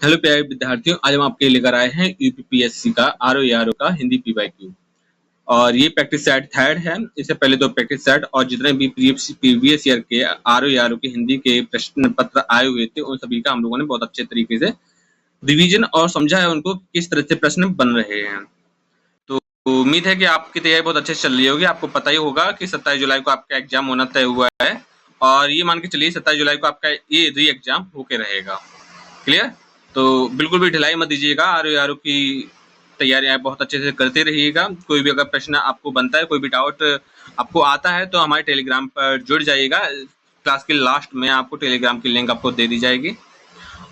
Hello प्यारे विद्यार्थियों, आज हम आपके लिए लेकर आए हैं यूपीपीएससी का आरओ का हिंदी पीवाईक्यू। और ये प्रैक्टिस सेट थर्ड है। इससे पहले दो प्रैक्टिस सेट और जितने भी प्रीवियस ईयर के आरओ के हिंदी के प्रश्न पत्र आए हुए थे उन सभी का हम लोगों ने बहुत अच्छे तरीके से रिवीजन और समझा है उनको किस तरह से प्रश्न बन रहे हैं। तो उम्मीद है कि आपकी तैयारी बहुत अच्छे से चल रही होगी। आपको पता ही होगा कि 27 जुलाई को आपका एग्जाम होना तय हुआ है और ये मान के चलिए 27 जुलाई को आपका ये री एग्जाम होके रहेगा। क्लियर? तो बिल्कुल भी ढिलाई मत दीजिएगा। आरओ की तैयारी आप बहुत अच्छे से करते रहिएगा। कोई भी अगर प्रश्न आपको बनता है, कोई भी डाउट आपको आता है तो हमारे टेलीग्राम पर जुड़ जाइएगा। क्लास के लास्ट में आपको टेलीग्राम की लिंक आपको दे दी जाएगी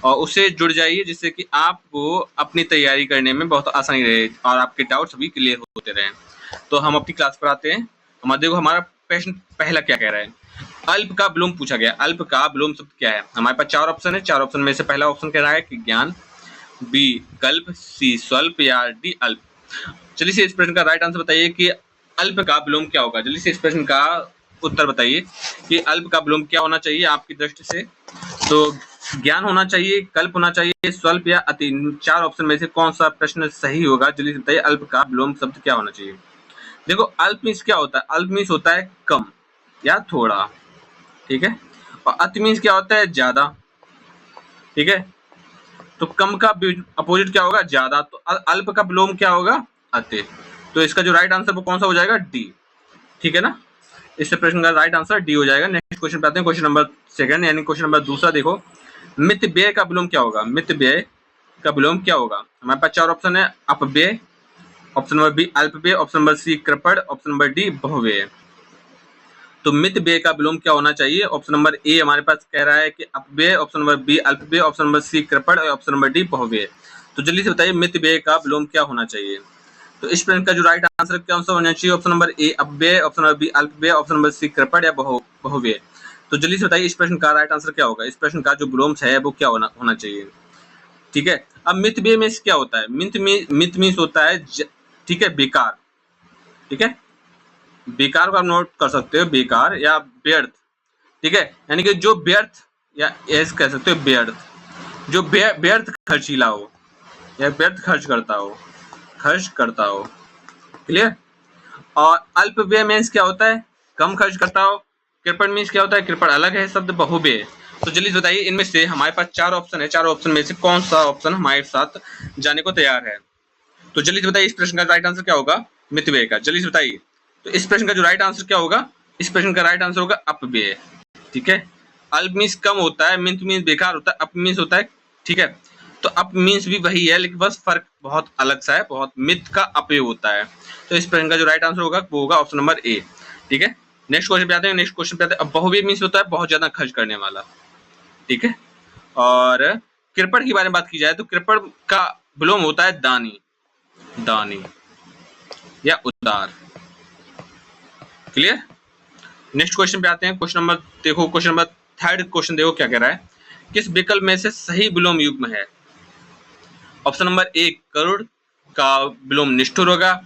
और उससे जुड़ जाइए, जिससे कि आपको अपनी तैयारी करने में बहुत आसानी रहे और आपके डाउट्स भी क्लियर होते रहें। तो हम अपनी क्लास पर आते हैं। देखो हमारा प्रश्न पहला क्या कह रहा है। अल्प का विलोम पूछा गया। अल्प का विलोम शब्द क्या है? हमारे पास चार ऑप्शन है। चार ऑप्शन में से पहला ऑप्शन कह रहा है कि ज्ञान, बी कल्प, सी स्वल्प या डी अल्प। चलिए से इस प्रश्न का राइट आंसर बताइए कि अल्प का विलोम क्या होगा। जल्दी से इस प्रश्न का उत्तर बताइए कि अल्प का विलोम क्या होना चाहिए आपकी दृष्टि से। तो ज्ञान होना चाहिए, कल्प होना चाहिए, स्वल्प या अति। चार ऑप्शन में से कौन सा प्रश्न सही होगा? जल्दी से बताइए अल्प का विलोम शब्द क्या होना चाहिए। देखो अल्प मीन्स क्या होता है? अल्प मीन्स होता है कम या थोड़ा, ठीक है। और अति मीन्स क्या होता है? ज्यादा, ठीक है। तो कम का अपोजिट क्या होगा? ज्यादा। तो अल्प का विलोम क्या होगा? अति। तो इसका जो राइट आंसर वो कौन सा हो जाएगा? डी, ठीक है ना। इस प्रश्न का राइट आंसर डी हो जाएगा। नेक्स्ट क्वेश्चन पे आते हैं, क्वेश्चन नंबर सेकंड यानी क्वेश्चन नंबर दूसरा। देखो मित व्यय का विलोम क्या होगा? मित व्यय का विलोम क्या होगा? हमारे पास चार ऑप्शन है। अपव्यय, ऑप्शन नंबर बी अल्पव्यय, ऑप्शन नंबर सी कृपण, ऑप्शन नंबर डी बहुव्यय। तो मित व्यय का विलोम क्या होना चाहिए? ऑप्शन नंबर ए हमारे पास कह रहा है कि अपव्यय, ऑप्शन नंबर बी अल्पव्यय, ऑप्शन नंबर सी कृपण और ऑप्शन नंबर डी बहुव्यय। तो जल्दी से बताइए मित व्यय का विलोम क्या होना चाहिए। तो इस प्रश्न का जो राइट आंसर क्या होना चाहिए? ऑप्शन नंबर ए अपव्यय, ऑप्शन नंबर बी अल्पव्यय, ऑप्शन नंबर सी कृपण या बहुव्यय। तो जल्दी से बताइए इस प्रश्न का राइट आंसर क्या होगा। इस प्रश्न का जो विलोम है वो क्या होना चाहिए, ठीक है। अब मित व्यय में क्या होता है? मित मीन्स होता है ठीक है, बेकार, ठीक है। बेकार को आप नोट कर सकते हो, बेकार या व्यर्थ, ठीक है। यानी कि जो व्यर्थ या ऐसे कह सकते हो व्यर्थ, जो व्यर्थ खर्चीला हो या व्यर्थ खर्च करता हो, क्लियर। और अल्पव्यय मीन्स क्या होता है? कम खर्च करता हो। कृपण मीन्स क्या होता है? कृपण अलग है शब्द, बहुव्यय। तो जल्दी बताइए इनमें से हमारे पास चार ऑप्शन है। चार ऑप्शन में से कौन सा ऑप्शन हमारे साथ जाने को तैयार है? तो जल्दी से बताइए इस प्रश्न का राइट आंसर क्या होगा मित व्यय का। जल्दी से बताइए। तो इस प्रश्न का जो राइट आंसर क्या होगा? इस प्रश्न का राइट आंसर होगा अपव्यय, ठीक है। अल्प मीन्स कम होता है, मित मीन्स बेकार होता है, अप मीन्स होता है, ठीक है। तो अप मीन्स भी वही है लेकिन बस फर्क बहुत अलग सा है, बहुत। मित का अपव्यय होता है। तो इस प्रश्न का जो राइट आंसर होगा वो होगा ऑप्शन नंबर ए, ठीक है। नेक्स्ट क्वेश्चन पे आते हैं। नेक्स्ट क्वेश्चन पे आते हैं। अब बहुव्यय मीन्स होता है बहुत ज्यादा खर्च करने वाला, ठीक है। और कृपण की बारे में बात की जाए तो कृपण का विलोम होता है दानी, दानी या उदार, क्लियर। नेक्स्ट क्वेश्चन पे आते हैं। क्वेश्चन नंबर देखो, क्वेश्चन नंबर थर्ड क्वेश्चन देखो क्या कह रहा है। किस विकल्प में से सही विलोम युग्म है? ऑप्शन नंबर ए करुण का विलोम निष्ठुर होगा,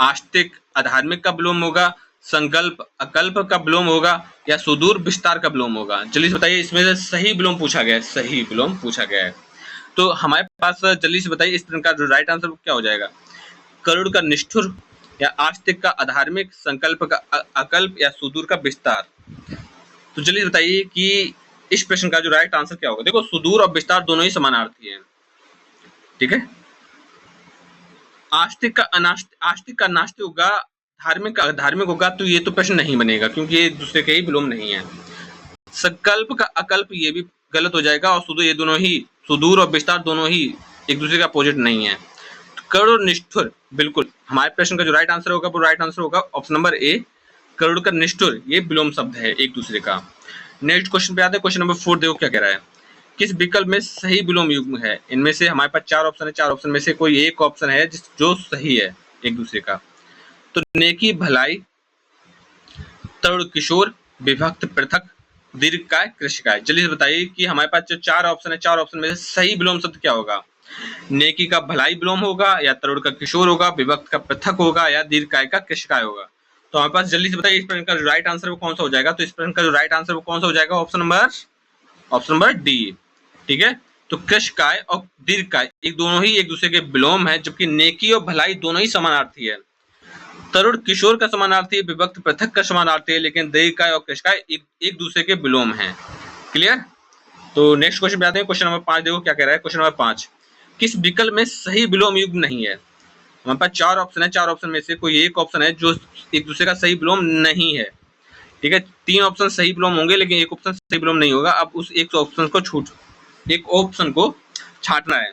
आस्तिक अधार्मिक का विलोम होगा, संकल्प अकल्प का विलोम होगा या सुदूर विस्तार का विलोम होगा। जल्दी से बताइए इसमें से सही विलोम पूछा गया है, सही विलोम पूछा गया है। तो हमारे पास जल्दी से बताइए इस प्रश्न का जो राइट आंसर क्या हो जाएगा? करुण का निष्ठुर या आस्तिक का अधार्मिक, संकल्प का अकल्प या सुदूर का विस्तार। तो चलिए बताइए कि इस प्रश्न का जो राइट आंसर क्या होगा। देखो सुदूर और विस्तार दोनों ही समानार्थी हैं, ठीक है। आस्तिक का नास्तिक होगा, धार्मिक का अधार्मिक होगा, तो ये तो प्रश्न नहीं बनेगा क्योंकि ये दूसरे के ही विलोम नहीं है। संकल्प का अकल्प ये भी गलत हो जाएगा और सुदूर, ये दोनों ही, सुदूर और विस्तार दोनों ही एक दूसरे का अपोजिट नहीं है। करुण निष्ठुर, बिल्कुल हमारे प्रश्न का जो राइट आंसर होगा वो राइट आंसर होगा ऑप्शन नंबर ए करुण का निष्ठुर, ये विलोम शब्द है एक दूसरे का। नेक्स्ट क्वेश्चन पे आते हैं। क्वेश्चन नंबर 4 देखो क्या कह रहा है। किस विकल्प में सही विलोम युग्म है? इनमें से हमारे पास चार ऑप्शन है। चार ऑप्शन में से कोई एक ऑप्शन है जो सही है एक दूसरे का। तो नेकी भलाई, तरुण किशोर, विभक्त पृथक, दीर्घकाय कृषिकाय। जल्दी से बताइए कि हमारे पास जो चार ऑप्शन है, चार ऑप्शन में से सही विलोम शब्द क्या होगा? नेकी का भलाई विलोम होगा या तरुण का किशोर होगा, विभक्त का पृथक होगा या दीर्घकाय का कृषिकाय होगा। तो हमारे पास जल्दी से बताइए इस प्रश्न का जो राइट आंसर वो कौन सा हो जाएगा। तो इस प्रश्न का जो राइट आंसर वो कौन सा हो जाएगा? ऑप्शन नंबर डी, ठीक है। तो कृशकाय और दीर्घकाय एक दोनों ही एक दूसरे के विलोम है, जबकि नेकी और भलाई दोनों ही समानार्थी है। तरुण किशोर का समानार्थी, विभक्त पृथक का समानार्थी है, लेकिन दीर्घकाय और कृशकाय एक दूसरे के विलोम है। क्लियर। तो नेक्स्ट क्वेश्चन पे आते हैं। क्वेश्चन नंबर 5 देखो क्या कह रहा है। क्वेश्चन नंबर 5, किस विकल्प में सही विलोम युग्म नहीं है? हमारे पास 4 ऑप्शन है, 4 ऑप्शन में से कोई एक ऑप्शन है जो एक दूसरे का सही विलोम नहीं है। ठीक है, 3 ऑप्शन सही विलोम होंगे, लेकिन एक ऑप्शन सही विलोम नहीं होगा। अब उस एक ऑप्शन को छांटना है।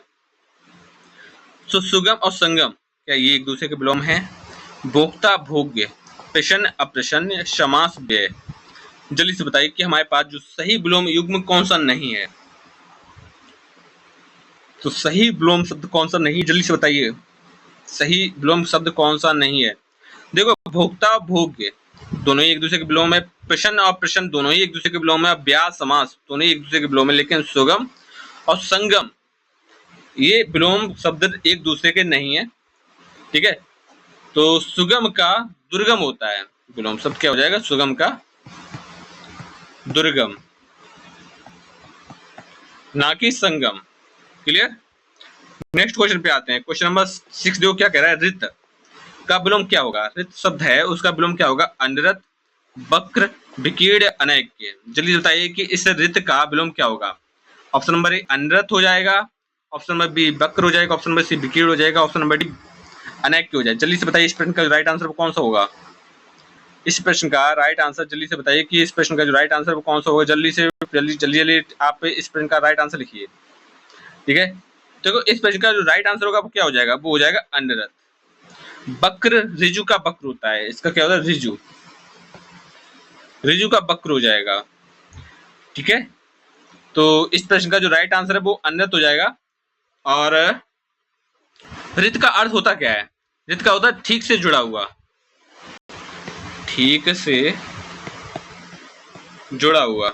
तो सुगम और संगम क्या ये एक दूसरे के विलोम है? भोक्ता भोग्य, प्रसन्न अप्रसन्न, समास व्यय। जल्दी से बताइए कि हमारे पास जो सही विलोम युग्म कौन सा नहीं है। तो सही विलोम शब्द कौन सा नहीं, जल्दी से बताइए। सही विलोम शब्द कौन सा नहीं है? देखो, भोक्ता भोग्य दोनों ही एक दूसरे के विलोम है, प्रसन्न और प्रसन्न दोनों ही एक दूसरे के विलोम है, ब्यास समास दोनों ही एक दूसरे के विलोम है, लेकिन सुगम और संगम ये विलोम शब्द एक दूसरे के नहीं है। ठीक है, तो सुगम का दुर्गम होता है, विलोम शब्द क्या हो जाएगा? सुगम का दुर्गम, ना कि संगम। क्लियर। नेक्स्ट क्वेश्चन पे आते हैं। क्वेश्चन नंबर 6 देखो क्या कह रहा है। रित का विलोम क्या होगा? रित शब्द है, उसका विलोम क्या होगा? अनरत, वक्र, विकीर्ण, अनैक्य। जल्दी बताइए कि इस रित का विलोम क्या होगा? ऑप्शन नंबर ए अनरत हो जाएगा, ऑप्शन नंबर बी वक्र हो जाएगा, ऑप्शन नंबर सी विकीर्ण हो जाएगा, ऑप्शन नंबर डी अनैक्य हो जाएगा। जल्दी से बताइए इस प्रश्न का राइट आंसर कौन सा होगा? इस प्रश्न का राइट आंसर जल्दी से बताइए कि इस प्रश्न का जो राइट आंसर कौन सा होगा? जल्दी आप इस प्रश्न का राइट आंसर लिखिए। ठीक है, देखो इस प्रश्न का जो राइट आंसर होगा वो क्या हो जाएगा? वो हो जाएगा अनरत। वक्र रिजु का वक्र होता है, इसका क्या होता है? रिजु, रिजु का वक्र हो जाएगा। ठीक है, तो इस प्रश्न का जो राइट आंसर है वो अनरत हो जाएगा। और रित का अर्थ होता क्या है? रित का होता है ठीक से जुड़ा हुआ, ठीक से जुड़ा हुआ,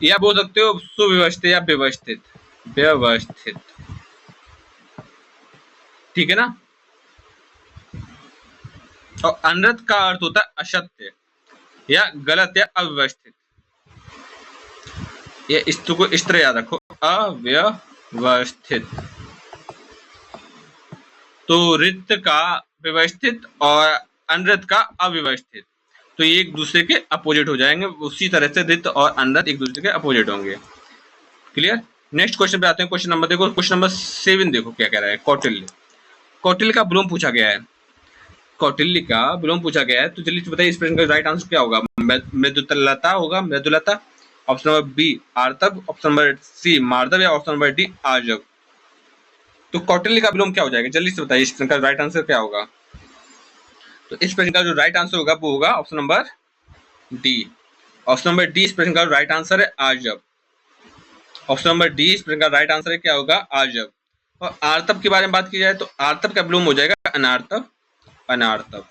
या बोल सकते हो सुव्यवस्थित या व्यवस्थित, व्यवस्थित। ठीक है ना। और अनरत का अर्थ होता है असत्य या गलत या अव्यवस्थित। ये इसको इस तरह याद रखो, अव्यवस्थित। तो रित का व्यवस्थित और अनरत का अव्यवस्थित, तो ये एक दूसरे के अपोजिट हो जाएंगे। उसी तरह से रित और अनरत एक दूसरे के अपोजिट होंगे। क्लियर। नेक्स्ट क्वेश्चन पे आते हैं। क्वेश्चन नंबर देखो, क्वेश्चन नंबर 7 देखो क्या कह रहा है। कौटिल्य, कौटिल्य का विलोम पूछा गया है। कौटिल्य का विलोम पूछा गया है, तो जल्दी से बताइए इस प्रश्न का राइट आंसर क्या होगा? मृदुलता होगा, मृदुलता। ऑप्शन नंबर बी आर्तव, ऑप्शन नंबर सी मार्दव, या ऑप्शन नंबर डी आर्जव। तो कौटिल्य का विलोम क्या हो जाएगा? जल्दी से बताइए इस प्रश्न का राइट आंसर क्या होगा? तो इस प्रश्न का जो राइट आंसर होगा वो होगा option number D. Option number D इस प्रश्न का राइट आंसर है, आर्जव। ऑप्शन नंबर डी इस प्रश्न का राइट आंसर है, क्या होगा? आर्जव। और आर्तव के बारे में बात की जाए तो आर्तव का विलोम हो जाएगा अनार्तव, अनार्तव।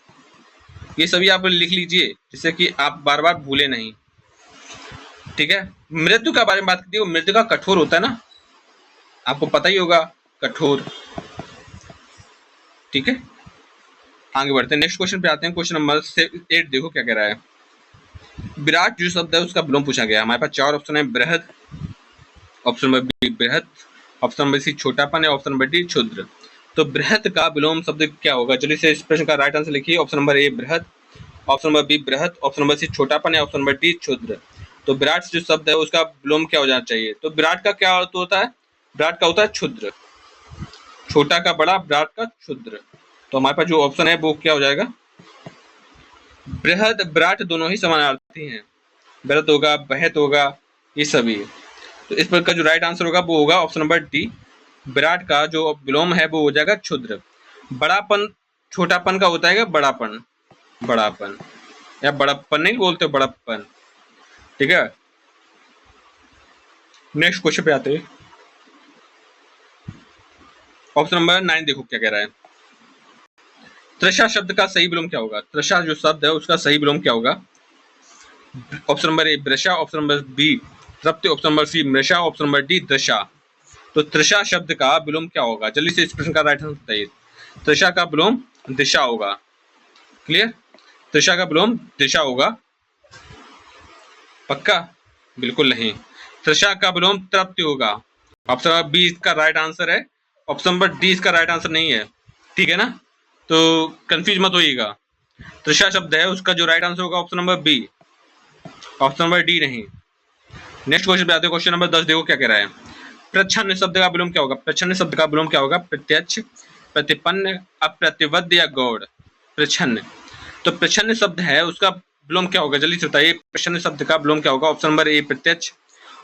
ये सभी आप लिख लीजिए जिससे कि आप बार बार भूले नहीं। ठीक है, मृत्यु का बारे में बात करती है। मृत्यु का कठोर होता है ना, आपको पता ही होगा, कठोर। ठीक है, आगे बढ़ते हैं। नेक्स्ट क्वेश्चन पे आते हैं। क्वेश्चन नंबर 8 देखो क्या कह रहा है। विराट जो शब्द है उसका विलोम पूछा गया। हमारे पास 4 ऑप्शन है। बृहद, ऑप्शन नंबर बी बृहद, ऑप्शन नंबर सी छोटापन है, ऑप्शन नंबर डी क्षुद्र। तो बृहद का विलोम शब्द क्या होगा? जल्दी से इस प्रश्न का राइट आंसर लिखिए। ऑप्शन नंबर ए बृहद, ऑप्शन नंबर बी बृहद, ऑप्शन नंबर सी छोटापन है, ऑप्शन नंबर डी क्षुद्र। तो विराट जो शब्द है उसका विलोम क्या हो जाना चाहिए? तो विराट का क्या अर्थ होता है? विराट का होता है क्षुद्र, छोटा का बड़ा, विराट का क्षुद्र। तो हमारे पास जो ऑप्शन है वो क्या हो जाएगा? बृहद विराट दोनों ही समानार्थी हैं, बृहद होगा, बृहत होगा, ये सभी। तो इस पर का जो राइट आंसर होगा वो होगा ऑप्शन नंबर डी। विराट का जो विलोम है वो हो जाएगा क्षुद्र। बड़ापन छोटापन का होता है बड़ापन, बड़ापन या बड़प्पन नहीं बोलते, बड़प्पन। ठीक है, नेक्स्ट क्वेश्चन पे आते हैं। ऑप्शन नंबर 9 देखो क्या कह रहा है। तृषा शब्द का सही विलोम क्या होगा? तृषा जो शब्द है उसका सही विलोम क्या होगा? ऑप्शन नंबर ए वृषा, ऑप्शन नंबर बी तृप्ति, ऑप्शन नंबर सी मृषा, ऑप्शन नंबर डी दृशा। तो तृषा शब्द का विलोम क्या होगा? जल्दी से इस प्रश्न का राइट आंसर बताइए। तृषा का विलोम दिशा होगा। क्लियर, तृषा का विलोम दिशा होगा, पक्का। बिल्कुल नहीं। तृषा का विलोम तृप्ति होगा। ऑप्शन नंबर बी इसका राइट आंसर है। ऑप्शन नंबर डी इसका राइट आंसर नहीं है। ठीक है ना, तो कंफ्यूज मत होइएगा। तृषा शब्द है उसका जो राइट आंसर होगा option number B, option number D नहीं। नेक्स्ट क्वेश्चन पे आते हैं। क्वेश्चन नंबर 10 देखो क्या कह रहा है। प्रच्छन्न शब्द का विलोम क्या होगा? प्रच्छन्न शब्द का विलोम क्या होगा? प्रत्यक्ष, प्रतिपन्न, अप्रतिबद्ध या गौड़। प्रच्छन्न, तो प्रच्छन्न शब्द है उसका विलोम क्या होगा? जल्दी से बताइए, प्रच्छन्न शब्द का विलोम क्या होगा? ऑप्शन नंबर ए प्रत्यक्ष,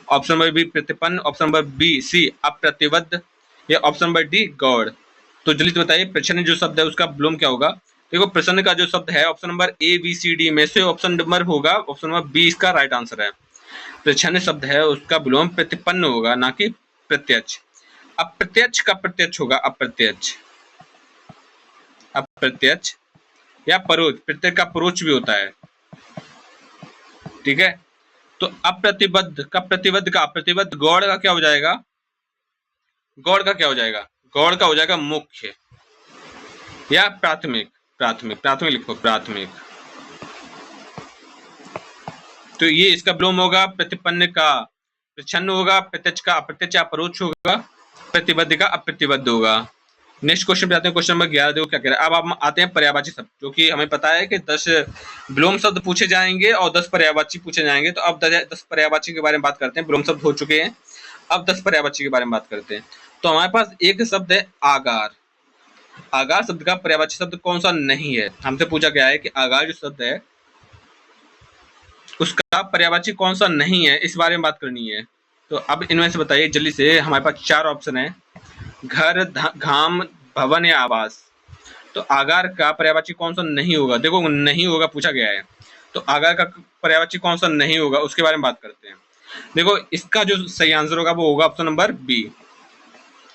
ऑप्शन नंबर बी प्रतिपन्न, ऑप्शन नंबर बी सी अप्रतिबद्ध या ऑप्शन नंबर डी गौड़। तो जल्दी से बताइए प्रच्छन्न जो शब्द है उसका विलोम क्या होगा? देखो प्रच्छन्न का जो शब्द है option number A B C D में से ऑप्शन नंबर होगा ऑप्शन नंबर बी इसका राइट आंसर है। प्रच्छन्न शब्द है उसका विलोम प्रतिपन्न होगा, ना कि प्रत्यक्ष। अप्रत्यक्ष का प्रत्यक्ष होगा, अप्रत्यक्ष, अप्रत्यक्ष या परोक्ष। प्रत्यक्ष का परोक्ष भी होता है। ठीक है, तो अप्रतिबद्ध का प्रतिबद्ध का अप्रतिबद्ध। गौड़ का क्या हो जाएगा? गौड़ का क्या हो जाएगा? गौड़ का हो जाएगा मुख्य या प्राथमिक। प्राथमिक, प्राथमिक लिखो, प्राथमिक। तो ये इसका विलोम होगा प्रतिपन्न का प्रच्छन्न होगा, प्रत्यक्ष का अप्रत्यक्ष या परोक्ष होगा, प्रतिबद्ध का अप्रतिबद्ध होगा। नेक्स्ट क्वेश्चन पे आते हैं। क्वेश्चन नंबर 11 देखो क्या कह रहा है। अब हम आते हैं पर्यायवाची शब्द, क्योंकि हमें पता है कि 10 विलोम शब्द पूछे जाएंगे और 10 पर्यायवाची पूछे जाएंगे। तो अब 10 पर्यायवाची के बारे में बात करते हैं। विलोम शब्द हो चुके हैं, अब 10 पर्यायवाची के बारे में बात करते हैं। तो हमारे पास एक शब्द है आगार। आगार शब्द का पर्यायवाची शब्द कौन सा नहीं है? हमसे पूछा गया है कि आगार जो शब्द है उसका पर्यायवाची कौन सा नहीं है, इस बारे में बात करनी है। तो अब इनमें से बताइए जल्दी से। हमारे पास 4 ऑप्शन है, घर, घाम, भवन या आवास। तो आगार का पर्यायवाची कौन सा नहीं होगा? देखो नहीं होगा पूछा गया है, तो आगार का पर्यायवाची कौन सा नहीं होगा उसके बारे में बात करते हैं। देखो इसका जो सही आंसर होगा वो होगा ऑप्शन नंबर बी।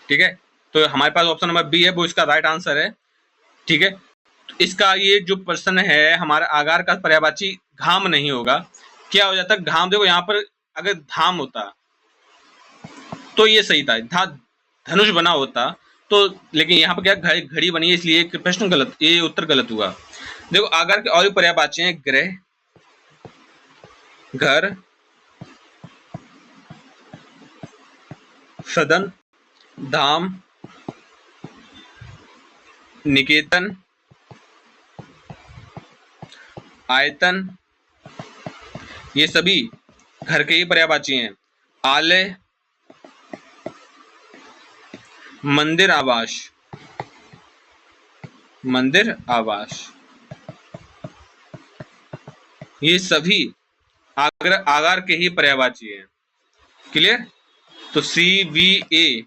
ठीक है, तो हमारे पास ऑप्शन नंबर बी है, वो इसका राइट आंसर है। ठीक है, तो इसका ये जो प्रश्न है हमारा, आगार का पर्यायवाची घाम नहीं होगा। क्या हो जाता घाम? देखो यहाँ पर अगर धाम होता तो ये सही था, धनुष बना होता तो, लेकिन यहाँ पर क्या घड़ी बनी है, इसलिए प्रश्न गलत, ये उत्तर गलत हुआ। देखो आगार के और भी पर्यायवाची हैं, गृह, घर, सदन, धाम, निकेतन, आयतन, ये सभी घर के ही पर्यायवाची हैं। आलय, मंदिर, आवास, मंदिर, आवास, ये सभी आगार के ही पर्यायवाची हैं। क्लियर? तो सी बी ए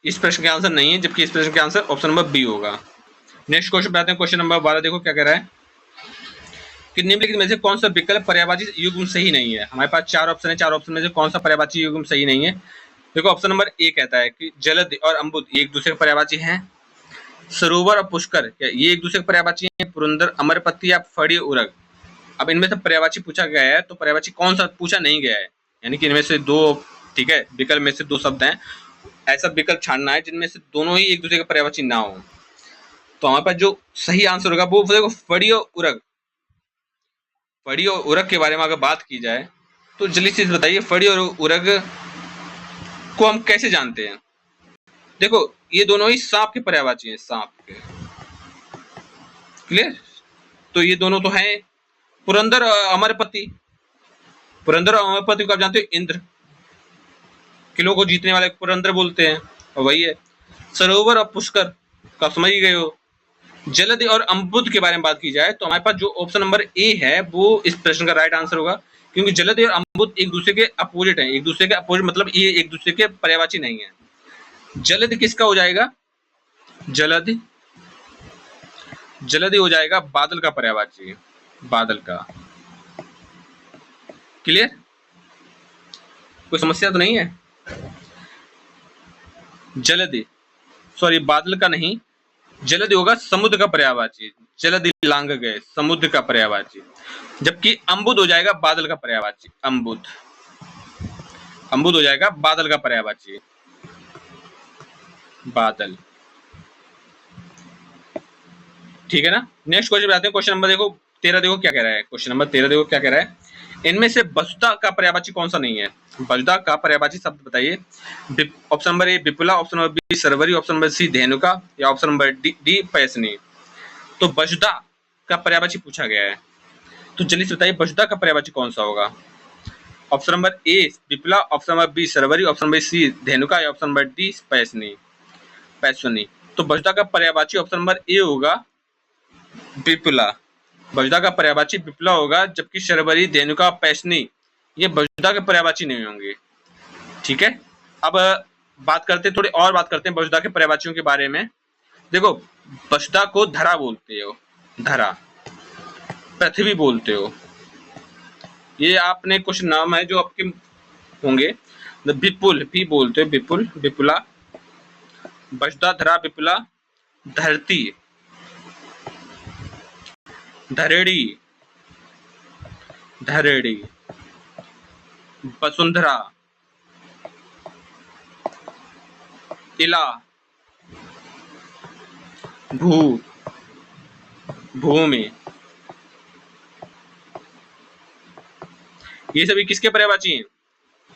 इस प्रश्न के आंसर नहीं है, जबकि इस प्रश्न के आंसर ऑप्शन नंबर बी होगा। नेक्स्ट क्वेश्चन पे आते हैं। क्वेश्चन नंबर 12 देखो क्या कह रहा है कि निम्नलिखित में से कौन सा विकल्प पर्यायवाची युग्म सही नहीं है? हमारे पास 4 ऑप्शन है, 4 ऑप्शन में से कौन सा पर्यायवाची युग्म सही नहीं है? देखो ऑप्शन नंबर ए कहता है कि जलद और अम्बुद ये एक दूसरे के पर्यायवाची हैं। सरोवर और पुष्कर ये एक दूसरे के पर्यायवाची हैं। पुरंदर, अमरपति या फड़ी, उरग। अब इनमें से पर्यायवाची पूछा गया है, तो पर्यायवाची कौन सा पूछा नहीं गया है, यानी कि इनमें से 2, ठीक है, विकल्प में से 2 शब्द हैं, ऐसा विकल्प छानना है जिनमें से दोनों ही एक दूसरे के पर्यायवाची ना हो। तो हमारे पास जो सही आंसर होगा वो देखो फड़ी और उरग। फड़ी और उरग के बारे में अगर बात की जाए तो जल्दी से बताइए, फड़ी और उरग को हम कैसे जानते हैं? देखो ये दोनों ही सांप के पर्यायवाची हैं, सांप के। क्लियर? तो ये दोनों तो हैं पुरंदर और अमरपति। पुरंदर और अमरपति को आप जानते हो, इंद्र, किलों को जीतने वाले पुरंदर बोलते हैं, और वही है। सरोवर और पुष्कर का समझ ही गए हो। जलद और अम्बुद के बारे में बात की जाए तो हमारे पास जो ऑप्शन नंबर ए है वो इस प्रश्न का राइट आंसर होगा, क्योंकि जलद और अम्बुद एक दूसरे के अपोजिट हैं। एक दूसरे के अपोजिट मतलब ये एक दूसरे के पर्यायवाची नहीं है। जलद किसका हो जाएगा? जलद, जलद हो जाएगा बादल का पर्यायवाची, बादल का। क्लियर? कोई समस्या तो नहीं है? जलद, सॉरी बादल का नहीं, जलद होगा समुद्र का पर्यायवाची। जलद लांग गए, समुद्र का पर्यायवाची। जबकि अम्बुद हो जाएगा बादल का पर्यायवाची। अम्बुद, अम्बुद हो जाएगा बादल का पर्यायवाची, बादल। ठीक है ना? नेक्स्ट क्वेश्चन पे आते हैं। क्वेश्चन नंबर देखो 13 देखो क्या कह रहा है। क्वेश्चन नंबर 13 देखो क्या कह रहा है। इनमें से वसुधा का पर्यायवाची कौन सा नहीं है? वसुधा का पर्यायवाची शब्द बताइए। ऑप्शन नंबर ए विपुला, ऑप्शन नंबर बी शर्वरी, ऑप्शन नंबर सी धेनुका या ऑप्शन नंबर डी पैसनी। तो वसुधा का पर्यायवाची पूछा गया है, तो जल्दी से बताइए वसुधा का पर्यायवाची कौन सा होगा? ऑप्शन नंबर ए विपुला, ऑप्शन नंबर बी शर्वरी, ऑप्शन नंबर सी धेनुका या ऑप्शन नंबर डी पैसनी। तो वसुधा का पर्यायवाची ऑप्शन नंबर ए होगा विपुला। वसुधा का पर्यायवाची विपुला होगा, जबकि शर्वरी, धेनुका, पैसनी ये वसुधा के पर्यायवाची नहीं होंगे। ठीक है, अब बात करते थोड़ी और बात करते हैं वसुधा के पर्यायवाचियों के बारे में। देखो, वसुधा को धरा बोलते हो, धरा, पृथ्वी बोलते हो। ये आपने कुछ नाम है जो आपके होंगे। विपुल भी बोलते हो, विपुल, विपुला, वसुधा, धरा, विपुला, धरती, धरेड़ी, धरेड़ी, वसुंधरा, इला, भू, भूमि। ये सभी किसके पर्यायवाची हैं?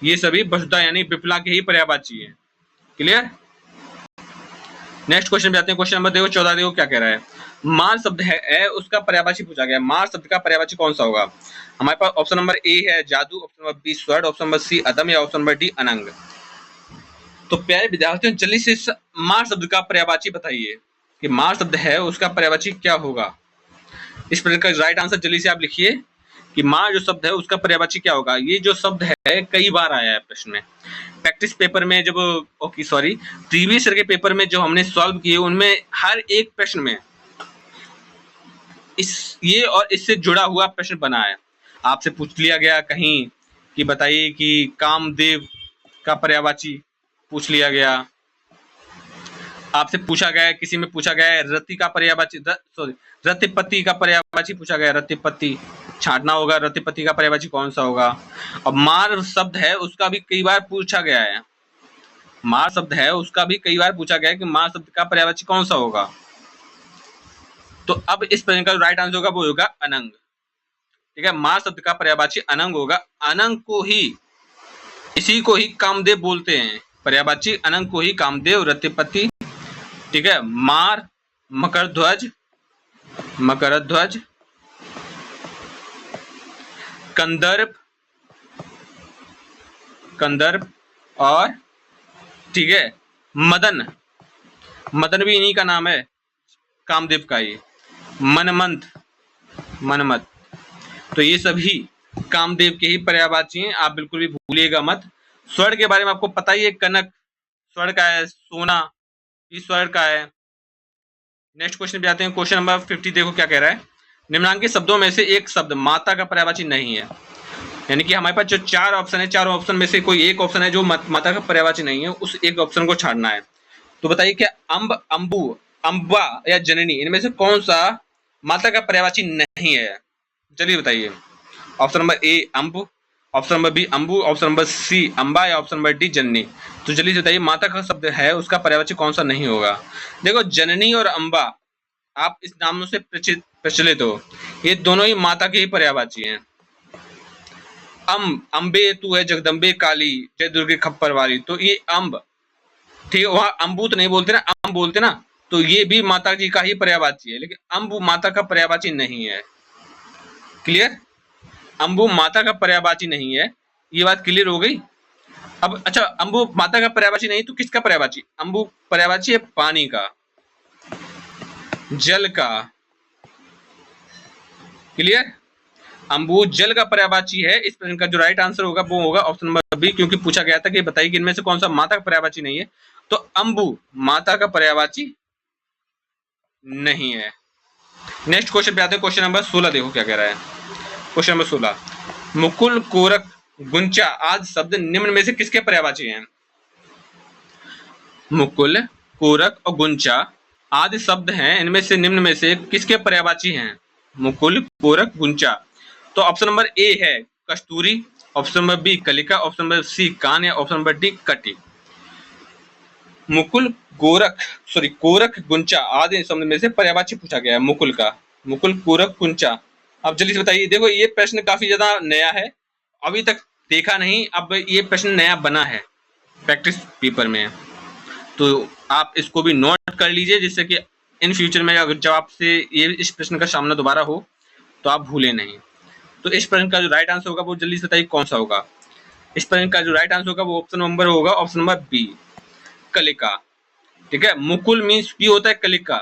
ये सभी वसुधा यानी विपुला के ही पर्यायवाची हैं। क्लियर? नेक्स्ट क्वेश्चन पे आते हैं। क्वेश्चन नंबर देखो 14 देखो क्या कह रहा है। मार शब्द है उसका पर्यायवाची पूछा गया। मार शब्द का पर्यायवाची कौन सा होगा? हमारे पास ऑप्शन नंबर ए है जादू, ऑप्शन नंबर बी स्वर्ण, ऑप्शन नंबर सी अदम या ऑप्शन नंबर डी अनंग। तो प्यारे विद्यार्थियों, जल्दी से मार शब्द का पर्यायवाची बताइए कि मार शब्द है उसका पर्यायवाची क्या होगा। इस प्रश्न का राइट आंसर जल्दी से आप लिखिए कि मार जो शब्द है उसका पर्यायवाची क्या होगा। ये जो शब्द है कई बार आया है प्रश्न में, प्रैक्टिस पेपर में, जब प्रीवियस ईयर के पेपर में जो हमने सॉल्व किए उनमें हर एक प्रश्न में ये और इससे जुड़ा हुआ प्रश्न बना है। आपसे पूछ लिया गया कहीं कि बताइए कि कामदेव का पर्यायवाची पूछ लिया गया। आपसे पूछा गया, किसी में पूछा गया है रति का पर्यायवाची, रतिपति का पर्यायवाची पूछा गया। रतिपति छांटना होगा, रतिपति का पर्यायवाची कौन सा होगा। अब मार शब्द है उसका भी कई बार पूछा गया है। मार शब्द है उसका भी कई बार पूछा गया है कि मार शब्द का पर्यायवाची कौन सा होगा। तो अब इस प्रश्न का राइट आंसर होगा वो होगा अनंग। ठीक है, मार शब्द का पर्यायवाची अनंग होगा। अनंग को ही, इसी को ही कामदेव बोलते हैं। पर्यायवाची अनंग को ही कामदेव, रतिपति, ठीक है, मार, मकरध्वज, मकरध्वज, कंदर्प, कंदर्प और ठीक है मदन, मदन भी इन्हीं का नाम है, कामदेव का ही। मनमंथ, मनमत। तो ये सभी कामदेव के ही पर्यायवाची हैं, आप बिल्कुल भी भूलिएगा मत। स्वर्ण के बारे में आपको पता ही है, कनक स्वर्ण का है, सोना ये स्वर्ण का है। नेक्स्ट क्वेश्चन पे आते हैं। क्वेश्चन नंबर 50 देखो क्या कह रहा है। निम्नलिखित शब्दों में से एक शब्द माता का पर्यायवाची नहीं है। यानी कि हमारे पास जो 4 ऑप्शन है, चारों ऑप्शन में से कोई एक ऑप्शन है जो माता का पर्यायवाची नहीं है, उस एक ऑप्शन को छाड़ना है। तो बताइए क्या अम्ब, अंबु, अम्बा या जननी इनमें से कौन सा माता का पर्यायवाची नहीं है? चलिए बताइए। ऑप्शन नंबर ए अम्ब, ऑप्शन नंबर बी अंबु, ऑप्शन नंबर सी अम्बा या ऑप्शन नंबर डी जननी। तो जल्दी से बताइए माता का शब्द है उसका पर्यायवाची कौन सा नहीं होगा। देखो, जननी और अम्बा आप इस नामों से प्रचलित हो, ये दोनों ही माता के ही पर्यायवाची हैं। अम्बे तू है जगदम्बे काली, जय दुर्गे खप्पर वाली, तो ये अम्ब, ठीक है, वहां अम्बू तो नहीं बोलते ना, अम्ब बोलते ना, तो ये भी माता जी का ही पर्यायवाची है, लेकिन अम्बु माता का पर्यायवाची नहीं है। क्लियर? अम्बु माता का पर्यायवाची नहीं है, ये बात क्लियर हो गई। अब अच्छा, अम्बु माता का पर्यायवाची नहीं तो किसका पर्यायवाची? अम्बु पर्यायवाची है पानी का, जल का। क्लियर? अम्बु जल का पर्यायवाची है। इस प्रश्न का जो राइट आंसर होगा वो होगा ऑप्शन नंबर बी, क्योंकि पूछा गया था कि बताइए कि इनमें से कौन सा माता का पर्यायवाची नहीं है। तो अम्बु माता का पर्यायवाची नहीं है। नेक्स्ट क्वेश्चन पे आते हैं। क्वेश्चन नंबर 16 देखो क्या कह रहा है। क्वेश्चन नंबर 16, मुकुल, कोरक, गुंचा आदि शब्द निम्न में से किसके पर्यायवाची हैं? मुकुल, कोरक और गुंचा आदि शब्द हैं, इनमें से निम्न में से किसके पर्यायवाची हैं? मुकुल, कोरक, गुंचा। तो ऑप्शन नंबर ए है कस्तूरी, ऑप्शन नंबर बी कलिका, ऑप्शन नंबर सी कान या ऑप्शन नंबर डी कटी। मुकुल, कोरक, गुंचा आदि शब्द में से पर्यायवाची पूछा गया है मुकुल का। मुकुल, कोरक, गुंचा अब जल्दी से बताइए। देखो ये प्रश्न काफी ज्यादा नया है, अभी तक देखा नहीं, अब ये प्रश्न नया बना है, प्रैक्टिस पेपर में, तो आप इसको भी नोट कर लीजिए, जिससे कि इन फ्यूचर में अगर जब आपसे ये इस प्रश्न का सामना दोबारा हो तो आप भूलें नहीं। तो इस प्रश्न का जो राइट आंसर होगा वो जल्दी से बताइए कौन सा होगा। इस प्रश्न का जो राइट आंसर होगा वो ऑप्शन नंबर होगा, ऑप्शन नंबर बी, कलिका। ठीक है, मुकुल मीन्स बी होता है कलिका।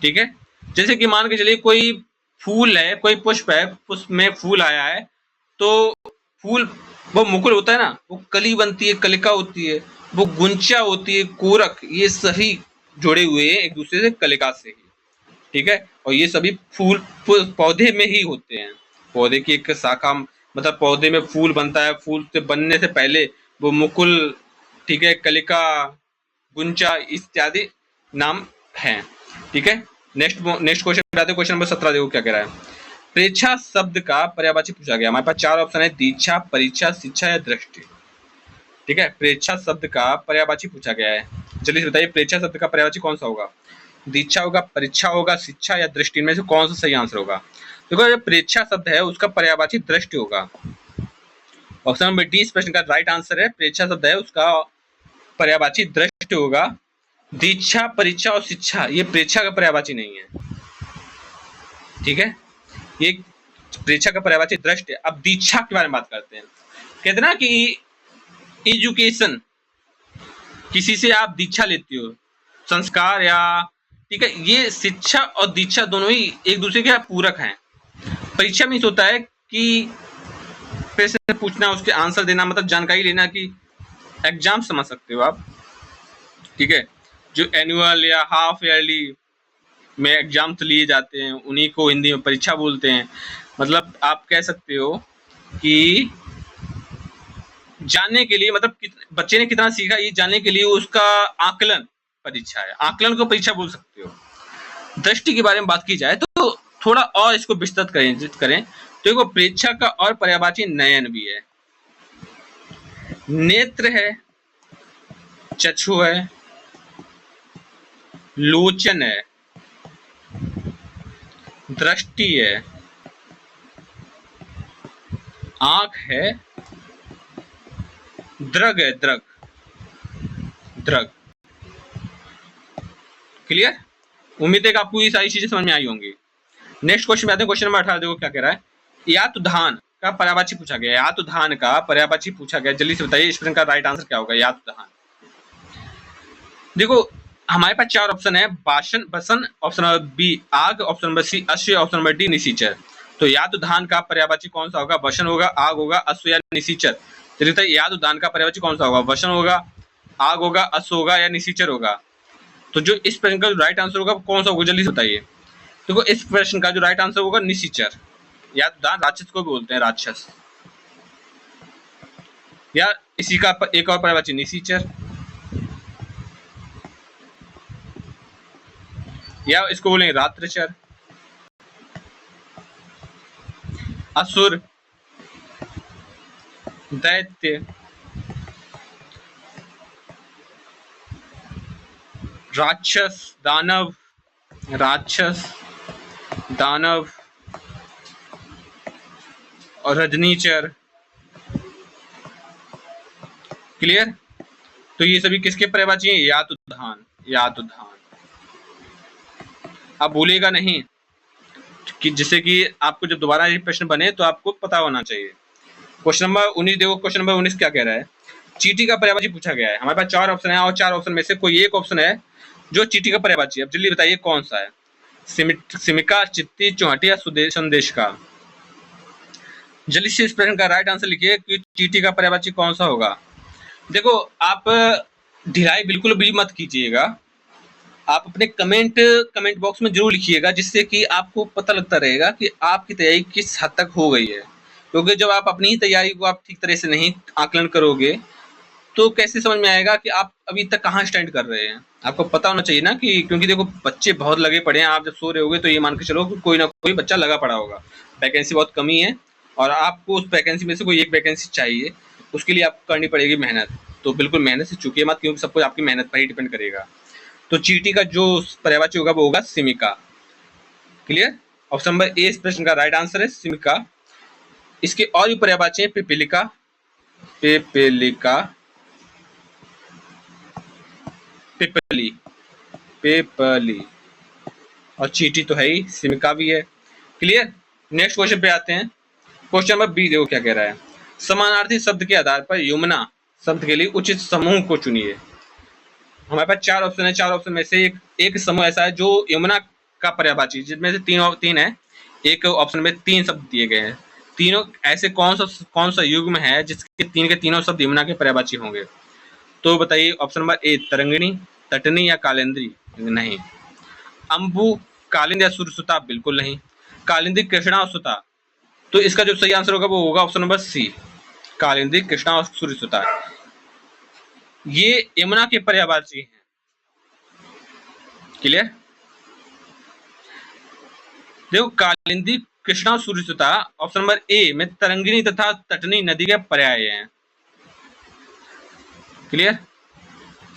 ठीक है, जैसे कि मान के चलिए कोई फूल है, कोई पुष्प है, पुष्प में फूल आया है, तो फूल वो मुकुल होता है ना, वो कली बनती है, कलिका होती है, वो गुंचा होती है, कोरक, ये सभी जुड़े हुए हैं एक दूसरे से कलिका से ही। ठीक है, और ये सभी फूल पौधे में ही होते हैं, पौधे की एक शाखा, मतलब पौधे में फूल बनता है, फूल से बनने से पहले वो मुकुल, ठीक है, कलिका, गुंचा इत्यादि नाम हैं। ठीक है, नेक्स्ट क्वेश्चन बताते हैं, क्वेश्चन नंबर 17 देखो क्या कह रहा है। प्रेक्षा शब्द का पर्यायवाची पूछा गया, हमारे पास चार ऑप्शन है, दीक्षा, परीक्षा, शिक्षा या दृष्टि। ठीक है, प्रेक्षा शब्द का पर्यायवाची पूछा गया है, जल्दी से बताइए प्रेक्षा शब्द का पर्यायवाची कौन सा होगा। दीक्षा होगा, परीक्षा होगा, शिक्षा या दृष्टि, इनमें से कौन सा सही आंसर होगा। देखो जो प्रेक्षा शब्द है उसका पर्यायवाची दृष्टि होगा। ऑप्शन नंबर डी इस प्रश्न का राइट आंसर है, प्रेक्षा शब्द है उसका पर्यायवाची दृष्टि होगा। दीक्षा, परीक्षा और शिक्षा ये प्रेक्षा का पर्यायवाची नहीं है। ठीक है, ये प्रेक्षा का पर्यायवाची दृष्टि है। अब दीक्षा के बारे में बात करते हैं। कहते ना कि एजुकेशन, किसी से आप दीक्षा लेते हो, संस्कार या, ठीक है, ये शिक्षा और दीक्षा दोनों ही एक दूसरे के पूरक हैं। परीक्षा मीन्स होता है कि प्रश्न पूछना, उसके आंसर देना, मतलब जानकारी लेना, कि एग्जाम समझ सकते हो आप। ठीक है, जो एनुअल या हाफ ईयरली में एग्जाम्स लिए जाते हैं उन्हीं को हिंदी में परीक्षा बोलते हैं। मतलब आप कह सकते हो कि जानने के लिए, मतलब बच्चे ने कितना सीखा ये जानने के लिए उसका आकलन परीक्षा है, आकलन को परीक्षा बोल सकते हो। दृष्टि के बारे में बात की जाए तो थोड़ा और इसको विस्तृत करें तो देखो प्रेक्षा का और पर्यायवाची नयन भी है, नेत्र है, चक्षु है, लोचन है, दृष्टि है, आंख है, दृग है, दृग, दृग। क्लियर, उम्मीद है कि आपको ये सारी चीजें समझ में आई होंगी। नेक्स्ट क्वेश्चन में आते हैं, क्वेश्चन नंबर 18 देखो क्या कह रहा है। यातुधान का पर्यायवाची पूछा गया, यातुधान का पर्यायवाची पूछा गया, जल्दी से बताइए इस प्रश्न का राइट आंसर क्या होगा। यातुधान, देखो हमारे पास चार ऑप्शन है, बासन, बसन, ऑप्शन नंबर बी आग, ऑप्शन नंबर सी अश्व, ऑप्शन नंबर डी निशिचर। तो यातुधान का पर्यायवाची कौन सा होगा, वसन होगा, आग होगा, अश्व या निशिचर। चलिए बताइए यातुधान का पर्यायवाची कौन सा होगा, वसन होगा, आग होगा, अश्व होगा या निशिचर होगा। तो जो इस प्रश्न का जो राइट आंसर होगा कौन सा होगा, जल्दी से बताइए। देखो इस प्रश्न का जो राइट आंसर होगा निशिचर। यातुधान राक्षस को भी बोलते हैं, राक्षस, या इसी का एक और पर्यायवाची निशिचर, या इसको बोलेंगे रात्रचर, असुर, दैत्य, राक्षस, दानव, राक्षस, दानव और रजनीचर। क्लियर, तो ये सभी किसके पर्यायवाची हैं, यातुधान, यातुधान। आप भूलिएगा नहीं कि जिससे कि आपको जब दोबारा ये प्रश्न बने तो आपको पता होना चाहिए। क्वेश्चन नंबर 19 देखो, क्वेश्चन नंबर 19 क्या कह रहा है। चींटी का पर्यायवाची पूछा गया है, हमारे पास चार ऑप्शन है और चार ऑप्शन में से कोई एक ऑप्शन है जो चींटी का पर्यायवाची है। अब जल्दी बताइए कौन सा है, सिमिका, चित्ती, चौहटी या संदेश का। जल्दी से इस प्रश्न का राइट आंसर लिखिए कि चींटी का पर्यायवाची कौन सा होगा। देखो आप ढिलाई बिल्कुल भी मत कीजिएगा, आप अपने कमेंट बॉक्स में जरूर लिखिएगा, जिससे कि आपको पता लगता रहेगा कि आपकी तैयारी किस हद तक हो गई है। क्योंकि जब आप अपनी ही तैयारी को आप ठीक तरह से नहीं आकलन करोगे तो कैसे समझ में आएगा कि आप अभी तक कहाँ स्टैंड कर रहे हैं। आपको पता होना चाहिए ना कि, क्योंकि देखो बच्चे बहुत लगे पड़े हैं, आप जब सो रहे होगे तो ये मान के चलो कोई ना कोई बच्चा लगा पड़ा होगा, वैकेंसी बहुत कमी है और आपको उस वैकेंसी में से कोई एक वैकेंसी चाहिए, उसके लिए आपको करनी पड़ेगी मेहनत। तो बिल्कुल मेहनत से चूकिए मत, क्योंकि सब कुछ आपकी मेहनत पर ही डिपेंड करेगा। तो चींटी का जो पर्यायवाची होगा वो होगा सिमिका। क्लियर। ऑप्शन नंबर ए इस प्रश्न का राइट आंसर है सिमिका। इसके और भी पर्यायवाची है पिपीलिका, पिपीलिका, पिपली, पिपली और चींटी तो है ही, सिमिका भी है। क्लियर। नेक्स्ट क्वेश्चन पे आते हैं। क्वेश्चन नंबर बी देखो क्या कह रहा है। समानार्थी शब्द के आधार पर यमुना शब्द के लिए उचित समूह को चुनिए। हमारे पास चार ऑप्शन है, चार ऑप्शन में से एक समूह ऐसा है जो यमुना का पर्यायवाची, जिसमें से तीन है। एक ऑप्शन में तीन शब्द दिए गए हैं। तीनों ऐसे कौन सा युग्म है जिसके तीन के तीनों शब्द यमुना के पर्यायवाची होंगे। तो बताइए ऑप्शन नंबर ए तरंगिणी, तटनी या कालिंदी। नहीं। अंबु, कालिंद या सुरसुता, बिल्कुल नहीं। कालिंदी, कृष्णा और सुता। तो इसका जो सही आंसर होगा वो होगा option number C, Kalindi, Krishna और सुरसुता। ये यमुना के पर्यायवाची हैं। क्लियर। देखो कालिंदी, कृष्णा और सुरसुता ऑप्शन नंबर ए में तरंगिणी तथा तटनी नदी के पर्याय हैं। क्लियर।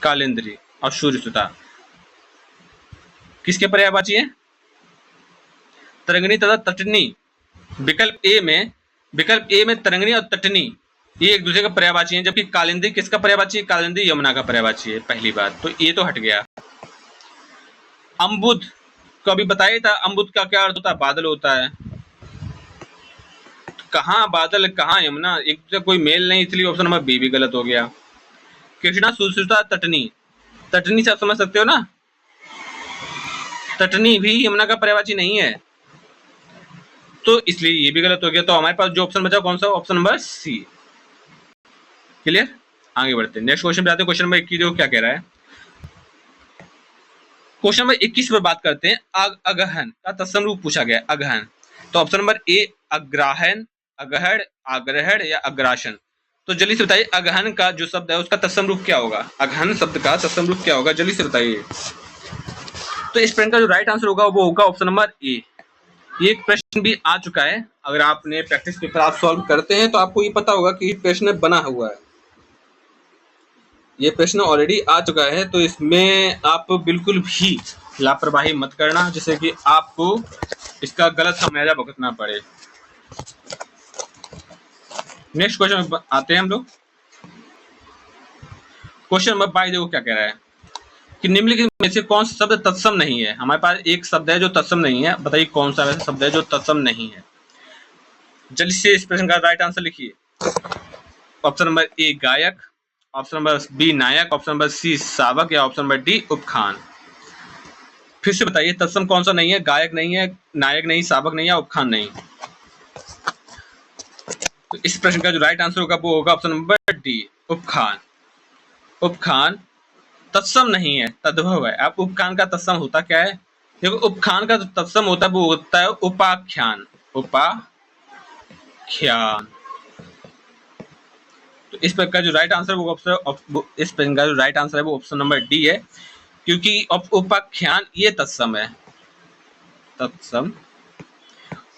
कालिंदी और सुरसुता किसके पर्यायवाची हैं? तरंगिणी तथा तटनी। विकल्प ए में तरंगिणी और तटनी ये एक दूसरे का पर्यायवाची हैं, जबकि कालिंदी किसका पर्यायवाची है? कालिंदी यमुना का पर्यायवाची है। पहली बात तो ये तो हट गया। अम्बुद को अभी बताया था, अम्बुद का क्या अर्थ होता है? बादल होता है। कहाँ बादल कहाँ यमुना, एक दूसरे कोई मेल नहीं, इसलिए ऑप्शन नंबर बी भी गलत हो गया। कृष्णा, सुरसुता, तटनी, तटनी से आप समझ सकते हो ना, तटनी भी यमुना का पर्यायवाची नहीं है, तो इसलिए ये भी गलत हो गया। तो हमारे पास जो ऑप्शन बचा कौन सा? Option number C. क्लियर। आगे बढ़ते हैं, नेक्स्ट क्वेश्चन पे आते हैं। क्वेश्चन नंबर 21 देखो क्या कह रहा है। क्वेश्चन नंबर 21 पर बात करते हैं। अगहन का तत्सम रूप पूछा गया। अगहन, तो ऑप्शन नंबर ए अग्राहन, अगहड़, आग्रहण या अग्रासन। तो जल्दी से बताइए अगहन का जो शब्द है उसका तत्सम रूप क्या होगा? अगहन शब्द का तत्सम रूप क्या होगा? जल्दी से बताइए। तो इस प्रश्न का जो राइट आंसर होगा वो होगा ऑप्शन नंबर ए। ये एक प्रश्न भी आ चुका है, अगर आपने प्रैक्टिस पेपर आप सॉल्व करते हैं तो आपको ये पता होगा कि प्रश्न बना हुआ है। ये प्रश्न ऑलरेडी आ चुका है, तो इसमें आप बिल्कुल भी लापरवाही मत करना जिससे कि आपको इसका गलत खामियाजा भुगतना पड़े। नेक्स्ट क्वेश्चन आते हैं हम लोग। क्वेश्चन नंबर 22 देखो क्या कह रहा है कि निम्नलिखित में से कौन सा शब्द तत्सम नहीं है। हमारे पास एक शब्द है जो तत्सम नहीं है, बताइए कौन सा ऐसा शब्द है जो तत्सम नहीं है। जल्दी से इस प्रश्न का राइट आंसर लिखिए। ऑप्शन नंबर ए गायक, ऑप्शन नंबर बी नायक, ऑप्शन नंबर सी सावक या ऑप्शन नंबर डी उपखान। फिर से बताइए तत्सम कौन सा नहीं है? गायक नहीं है, नायक नहीं, सावक नहीं या उपखान नहीं। तो इस प्रश्न का जो राइट आंसर होगा वो होगा ऑप्शन नंबर डी उपखान। उपखान तत्सम नहीं है, तद्भव है। अब उपखान का तत्सम होता क्या है? देखो उपखान का तत्सम होता है वो होता है उपाख्यान। उपाख्यान। तो इस प्रकार जो राइट आंसर वो इस प्रश्न का जो राइट आंसर है वो ऑप्शन नंबर डी है, क्योंकि उपाख्यान ये तत्सम है, तत्सम,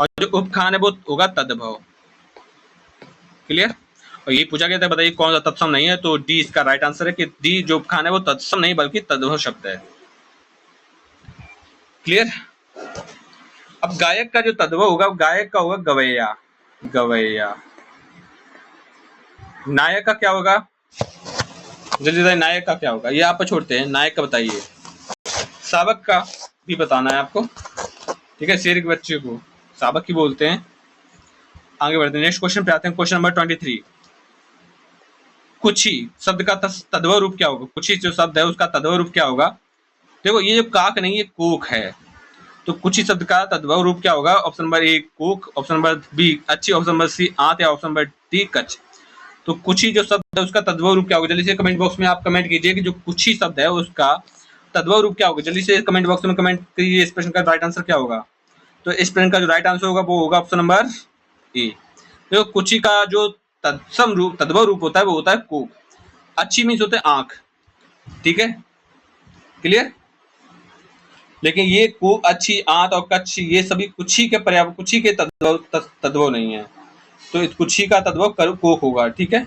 और जो उपखान है वो होगा तद्भव। क्लियर। और ये पूछा गया था बताइए कौन सा तत्सम नहीं है, तो डी इसका राइट आंसर है कि डी जो उपखान है वो तत्सम नहीं बल्कि तद्भव शब्द है। क्लियर। अब गायक का जो तद्भव होगा गायक का होगा गवैया, गवैया। नायक का क्या होगा? जल्दी बताइए नायक का क्या होगा, ये आप छोड़ते हैं, नायक का बताइए। सावक का भी बताना है आपको, ठीक है, शेर के बच्चे को सावक की बोलते हैं। आगे बढ़ते हैं, नेक्स्ट क्वेश्चन पे आते हैं। Question number 23। कुछी शब्द का तद्भव रूप क्या होगा? कुछी जो शब्द है उसका तद्भव रूप क्या होगा? देखो ये जो काक नहीं, ये कोक है, तो कुछी शब्द का तद्भव रूप क्या होगा? ऑप्शन नंबर ए कोक, ऑप्शन नंबर बी अच्छी, ऑप्शन नंबर सी आंत या ऑप्शन नंबर डी कच्छ। तो कुछी जो शब्द है उसका तद्भव रूप क्या होगा? जल्दी से कमेंट बॉक्स में आप कमेंट कीजिए कि जो कुछी शब्द है उसका तद्भव रूप क्या होगा। जल्दी से कमेंट बॉक्स में कमेंट कीजिए इस प्रश्न का राइट आंसर क्या होगा। तो इस प्रश्न का जो राइट आंसर होगा वो होगा ऑप्शन नंबर ए। देखो कुछी का जो तत्सम रूप तद्भव रूप होता है वो होता है कोक। अच्छी मीन्स होते हैं आंख, ठीक है, क्लियर। लेकिन ये को अच्छी, आंत और कच्छ ये सभी कुछी के पर्याय, कुछी के तद्भव नहीं है, तो इस कुछी का तद्भव कोक होगा, ठीक है।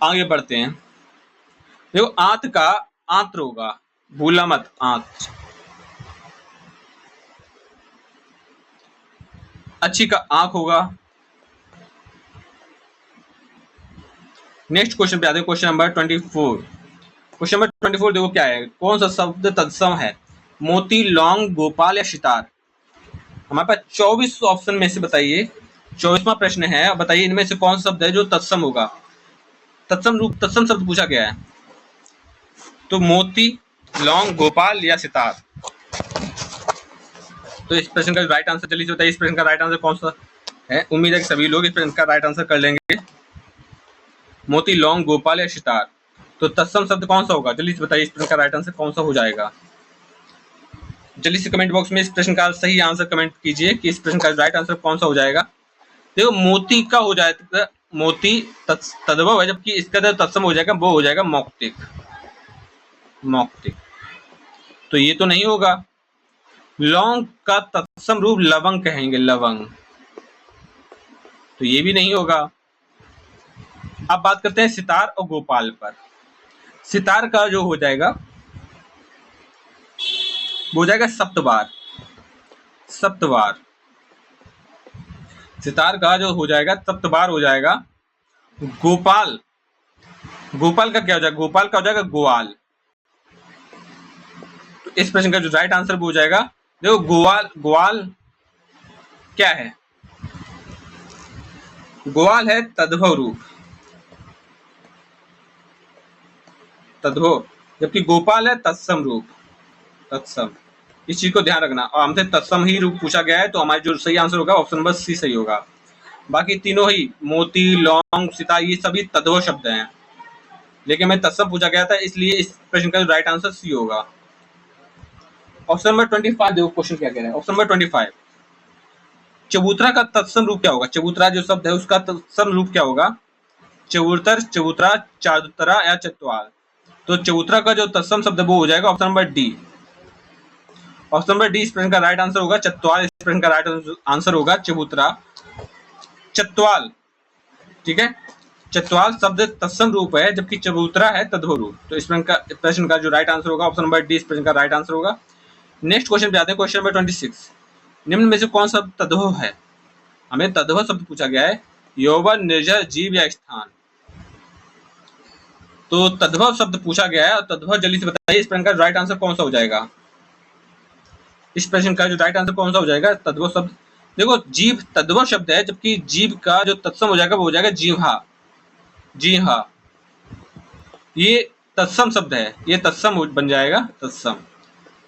आगे बढ़ते हैं। देखो आंत का आंत्र होगा, भूला मत आंत, अच्छी का आंख होगा। नेक्स्ट क्वेश्चन पे आते हैं, क्वेश्चन नंबर 24। क्वेश्चन नंबर 24 देखो क्या है, कौन सा शब्द तत्सम है, मोती, लौंग, गोपाल या सितार। हमारे पास 24 ऑप्शन में से बताइए, 24वां प्रश्न है, बताइए इनमें से कौन सा शब्द है जो तत्सम होगा। तत्सम रूप, तत्सम शब्द पूछा गया है, तो मोती, लौंग, गोपाल या सितार। तो इस प्रश्न का राइट आंसर जल्दी से बताइए, इस प्रश्न का राइट आंसर कौन सा है। उम्मीद है कि सभी लोग इस प्रश्न का राइट आंसर कर लेंगे। मोती, लौंग, गोपाल या सितार। तो तत्सम शब्द कौन सा होगा, जल्दी से बताइए इस प्रश्न का राइट आंसर कौन सा हो जाएगा। जल्दी से कमेंट बॉक्स में इस प्रश्न का सही आंसर कमेंट कीजिए कि इस प्रश्न का राइट आंसर कौन सा हो जाएगा। देखो मोती का हो जाएगा, मोती तद्भव है, जबकि इसका जो तत्सम हो जाएगा वो हो जाएगा मौक्तिक। मौक्तिक तो ये तो नहीं होगा। लौंग का तत्सम रूप लवंग कहेंगे, लवंग, तो ये भी नहीं होगा। अब बात करते हैं सितार और गोपाल पर। सितार का जो हो जाएगा वो हो जाएगा सप्तवार। सप्तवार सितार का जो हो जाएगा सप्तवार हो जाएगा। गोपाल, गोपाल का क्या हो जाएगा, गोपाल का हो जाएगा ग्वाल। तो इस प्रश्न का जो राइट आंसर वो हो जाएगा, देखो ग्वाल, ग्वाल क्या है, ग्वाल है तद्भव रूप, तद्भव, जबकि गोपाल है तत्सम रूप, तत्सम। इस चीज को ध्यान रखना, और हमसे तत्सम ही रूप पूछा गया है, तो हमारा जो सही आंसर होगा ऑप्शन नंबर सी सही होगा। बाकी तीनों ही मोती, लौंग, सितार ये सभी तद्भव शब्द हैं, लेकिन मैं तत्सम पूछा गया था, इसलिए इस प्रश्न का राइट आंसर सी होगा। ऑप्शन नंबर 25 देखो क्वेश्चन क्या कह रहा है। ऑप्शन नंबर 25, चबूतरा का तत्सम रूप क्या होगा। चबूतरा जो शब्द है उसका तत्सम रूप क्या होगा, चबूतर, चबूतरा, चादुतरा या चतवाल। तो चबूतरा का जो तत्सम शब्द है वो हो जाएगा option number D. Option number D इस प्रश्न का राइट आंसर होगा। चतवाल इस प्रश्न का राइट आंसर होगा, चबूतरा, चतवाल, ठीक है। चतवाल शब्द तत्सम रूप है, जबकि चबूतरा है तद्भव रूप। तो इस प्रश्न का जो राइट आंसर होगा ऑप्शन नंबर डी इस प्रश्न का राइट आंसर होगा। नेक्स्ट क्वेश्चन पे आते हैं, क्वेश्चन नंबर 26। निम्न में से कौन सा तद्भव है। हमें तद्भव शब्द पूछा गया है, यौवन, निर्जर, जीव या स्थान। तो तद्भव शब्द पूछा गया है, और तद्भव जल्दी से बताइए इस प्रश्न का राइट आंसर कौन सा हो जाएगा। इस प्रश्न का जो राइट आंसर कौन सा हो जाएगा, तद्भव शब्द। देखो जीव तद्भव शब्द है, जबकि जीव का जो तत्सम हो जाएगा वो हो जाएगा जीवा, जी हाँ, ये तत्सम शब्द है, ये तत्सम बन जाएगा, तत्सम,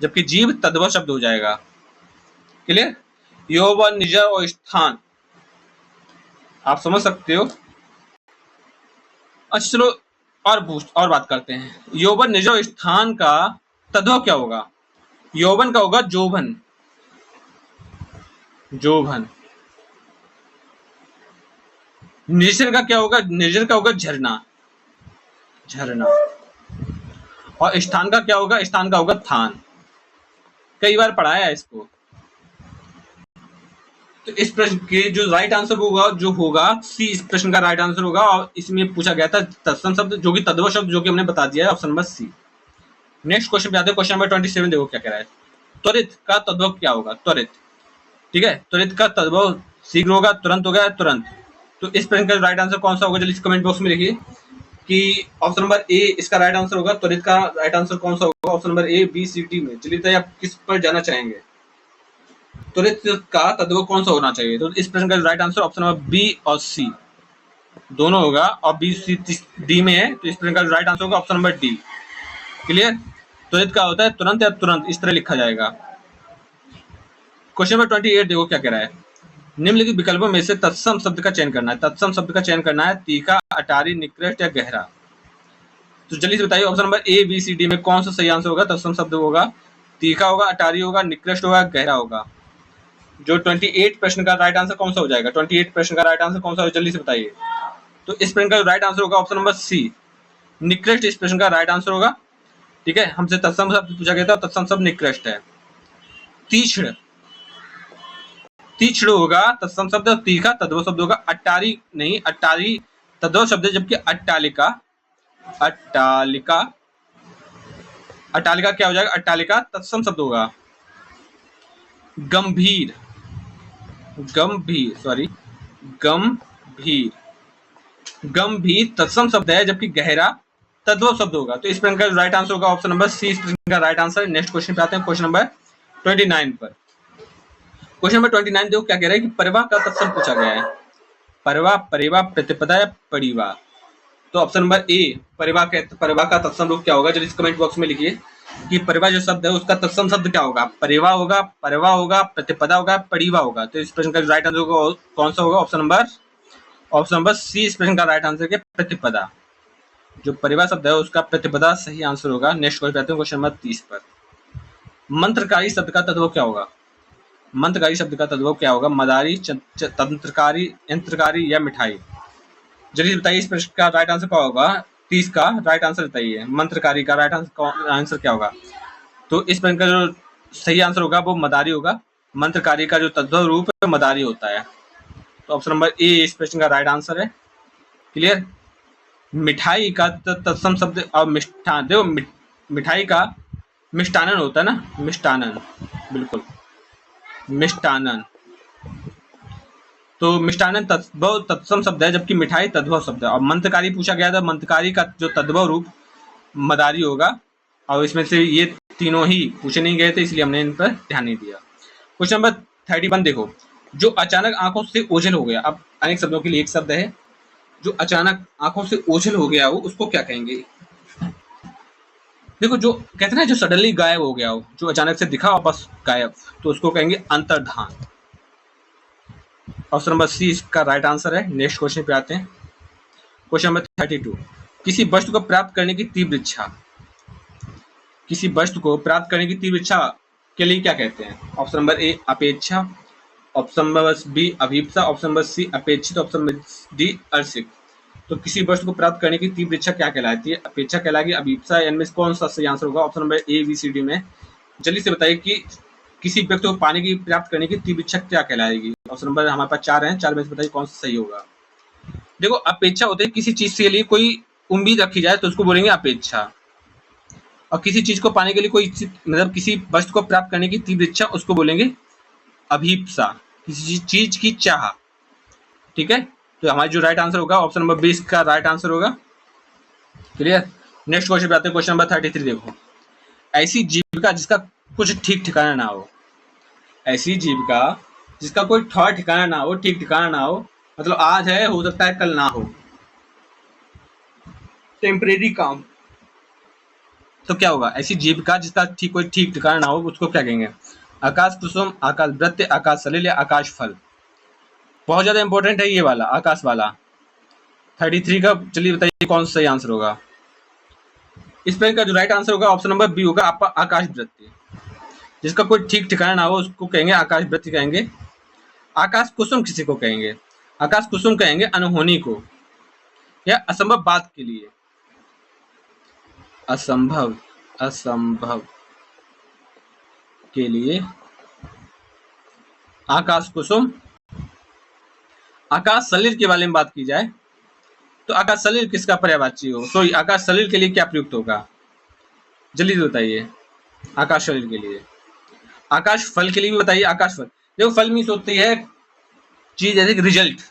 जबकि जीव तद्भव शब्द हो जाएगा। क्लियर। यौवन, निजर और स्थान आप समझ सकते हो। अच्छा चलो और बात करते हैं। यौवन, निजर और स्थान का तद्भव क्या होगा। यौवन का होगा जोभन, जोभन। निर्जर का क्या होगा, निर्जर का होगा झरना, झरना। और स्थान का क्या होगा, स्थान का होगा थान। कई बार पढ़ाया है इसको। तो इस प्रश्न के जो राइट आंसर होगा, जो होगा सी इस प्रश्न का राइट आंसर होगा। और इसमें पूछा गया था तत्सम शब्द, जो कि तद्भव शब्द, जो कि हमने बता दिया है, option number C. Next question पे आते हैं, क्वेश्चन नंबर 27 देखो क्या कह रहा है। त्वरित का तद्भव क्या होगा, त्वरित, ठीक है। त्वरित का तद्भव शीघ्र होगा, तुरंत होगा, तुरंत। तो इस प्रश्न का राइट आंसर कौन सा होगा, जल्दी कमेंट बॉक्स में लिखिए कि ऑप्शन नंबर ए इसका राइट आंसर होगा। त्वरित का राइट आंसर कौन सा होगा, option number A, B, C, D में। चलिए बताइए आप किस पर जाना चाहेंगे, त्वरित का तद्भव कौन सा होना चाहिए। तो इस प्रश्न का right answer option number B और सी दोनों होगा, और बी, सी, डी में है। तो इस प्रश्न का राइट आंसर होगा ऑप्शन नंबर डी। क्लियर। त्वरित का होता है तुरंत या तुरंत, इस तरह लिखा जाएगा। क्वेश्चन नंबर 28 देखो क्या कह रहा है। निम्नलिखित विकल्पों में से तत्सम शब्द का चयन करना है। तत्सम शब्द का चयन करना है, तीखा, अटारी, निकृष्ट या गहरा। तो जल्दी से बताइए option number A, B, C, D में कौन सा सही आंसर होगा। तत्सम शब्द होगा तीखा होगा, अटारी होगा, निकृष्ट होगा, गहरा होगा। जो 28 प्रश्न का राइट आंसर कौन सा हो जाएगा, 28 प्रश्न का राइट आंसर कौन सा होगा, जल्दी से बताइए। तो इस प्रश्न का राइट आंसर होगा ऑप्शन नंबर सी, निकृष्ट इस प्रश्न का राइट आंसर होगा। ठीक है, हमसे तत्सम शब्द पूछा गया था, तत्सम शब्द निकृष्ट है। तीक्ष्ण, तीक्ष्ण होगा तत्सम शब्द, तीखा तद्भव शब्द होगा। अट्टारी नहीं, अट्टारी तद्भव शब्द है, जबकि अट्टालिका, अट्टालिका, अट्टालिका क्या हो जाएगा, अट्टालिका तत्सम शब्द होगा। गंभीर, गंभीर गंभीर तत्सम शब्द है, जबकि गहरा तद्भव शब्द होगा। तो इस प्रश्न का राइट आंसर होगा ऑप्शन नंबर सी, इस प्रश्न का राइट आंसर। नेक्स्ट क्वेश्चन पे आते हैं, क्वेश्चन नंबर 29 पर। क्वेश्चन नंबर 29 देखो क्या कह रहा है कि परिवा का तत्सम पूछा गया है। परिवा, परिवा, प्रतिपदा या परिवा। तो ऑप्शन नंबर ए परिवा का तत्सम रूप क्या होगा, जल्दी कमेंट बॉक्स में लिखिए कि परिवा जो शब्द है उसका तत्सम शब्द क्या होगा। परिवा होगा, परवा होगा, प्रतिपदा होगा, परिवा होगा। तो इस प्रश्न का राइट आंसर कौन सा होगा, ऑप्शन नंबर सी इस प्रश्न का राइट आंसर है प्रतिपदा। जो परिवा शब्द है उसका प्रतिपदा सही आंसर होगा। नेक्स्ट क्वेश्चन आते हैं, क्वेश्चन नंबर 30 पर। मंत्रकारी शब्द का तत्व क्या होगा। मंत्रकारी शब्द का तत्व क्या होगा, मदारी, तंत्रकारी, यंत्रकारी या मिठाई। जल्दी बताइए इस प्रश्न का राइट आंसर क्या होगा। 30 का राइट आंसर बताइए। मंत्रकारी का राइट आंसर क्या होगा। तो इस प्रश्न का जो सही आंसर होगा वो मदारी होगा। मंत्रकारी का जो तद्भव रूप है मदारी होता है। तो ऑप्शन नंबर ए इस प्रश्न का राइट आंसर है। क्लियर। मिठाई का तत्सम शब्द और मिष्ठान, देखो मिठाई का मिष्टानन होता है ना, मिष्टानन, बिल्कुल मिष्टानन। तो मिष्टानन तत्सम शब्द है, जबकि मिठाई तद्भव शब्द है। और मंत्रकारी पूछा गया था, मंत्रकारी का जो तद्भव रूप मदारी होगा। और इसमें से ये तीनों ही पूछे नहीं गए थे, इसलिए हमने इन पर ध्यान नहीं दिया। क्वेश्चन नंबर 31 देखो, जो अचानक आंखों से ओझल हो गया। अब अनेक शब्दों के लिए एक शब्द है, जो अचानक आंखों से ओझल हो गया हो उसको क्या कहेंगे। देखो जो कहते हैं ना, जो सडनली गायब हो गया हो, जो अचानक से दिखा और बस गायब, तो उसको कहेंगे अंतर्धान। ऑप्शन नंबर सी इसका राइट आंसर है। नेक्स्ट क्वेश्चन पे आते हैं, क्वेश्चन नंबर 32। किसी वस्तु को प्राप्त करने की तीव्र इच्छा, किसी वस्तु को प्राप्त करने की तीव्र इच्छा के लिए क्या कहते हैं। ऑप्शन नंबर ए अपेक्षा, ऑप्शन नंबर बी अभिप्सा, ऑप्शन नंबर सी अपेक्षित, ऑप्शन नंबर डी अर्षित। तो किसी वस्तु को प्राप्त करने की तीव्र इच्छा क्या कहलाती है, अपेक्षा कहलाएगी, अभिप्सा, इनमें कौन सा सही आंसर होगा। Option number A B C D में जल्दी से बताइए कि किसी व्यक्ति को पाने की प्राप्त करने की तीव्र इच्छा क्या कहलाएगी। ऑप्शन नंबर हमारे पास 4 हैं, 4 में से बताइए कौन सा सही होगा। देखो अपेक्षा होता है किसी चीज के लिए कोई उम्मीद रखी जाए तो उसको बोलेंगे अपेक्षा। और किसी चीज को पाने के लिए कोई मतलब किसी वस्तु को प्राप्त करने की तीव्र इच्छा उसको बोलेंगे अभीप्सा, किसी चीज की चाह। ठीक है, तो हमारा जो राइट आंसर होगा ऑप्शन नंबर 20 का राइट आंसर होगा। क्लियर। नेक्स्ट क्वेश्चन पे आते हैं, क्वेश्चन नंबर 33 देखो। ऐसी जीविका जिसका कुछ ठीक ठिकाना ना हो, ऐसी जीविका जिसका कोई ठिकाना ना हो, ठीक ठिकाना ना हो, मतलब आज है हो सकता है कल ना हो, टेम्परेरी काम। तो क्या होगा, ऐसी जीविका जिसका कोई ठीक ठिकाना ना हो उसको क्या कहेंगे। आकाश कुसुम, आकाश वृत्य, आकाश सलिल या आकाश फल। बहुत ज्यादा इंपॉर्टेंट है ये वाला, आकाश वाला। 33 का चलिए बताइए कौन सा सही आंसर होगा। इस प्रश्न का जो राइट आंसर होगा ऑप्शन नंबर बी होगा, आपका आकाश वृत्य। जिसका कोई ठीक ठिकाना ना हो उसको कहेंगे आकाश वृत्य कहेंगे। आकाश कुसुम किसी को कहेंगे, आकाश कुसुम कहेंगे अनहोनी को या असंभव बात के लिए। असंभव के लिए आकाश कुसुम। आकाश सलिल के बारे में बात की जाए तो आकाश सलिल किसका पर्यायवाची हो, तो आकाश सलिल के लिए क्या प्रयुक्त होगा, जल्दी बताइए। आकाश सलिल के लिए, आकाश फल के लिए भी बताइए। आकाश फल, देखो फल मीन्स होती है चीज जैसे रिजल्ट,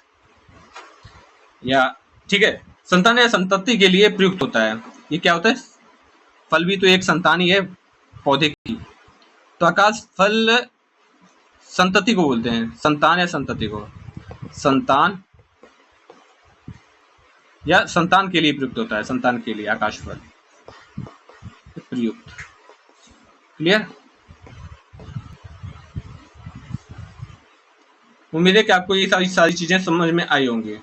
या ठीक है संतान या संतति के लिए प्रयुक्त होता है। ये क्या होता है, फल भी तो एक संतान ही है पौधे की। तो आकाश फल संतति को बोलते हैं, संतान या संतति को, संतान या संतान के लिए प्रयुक्त होता है, संतान के लिए आकाश फल प्रयुक्त। क्लियर। उम्मीद है कि आपको ये सारी चीजें समझ में आई होंगी।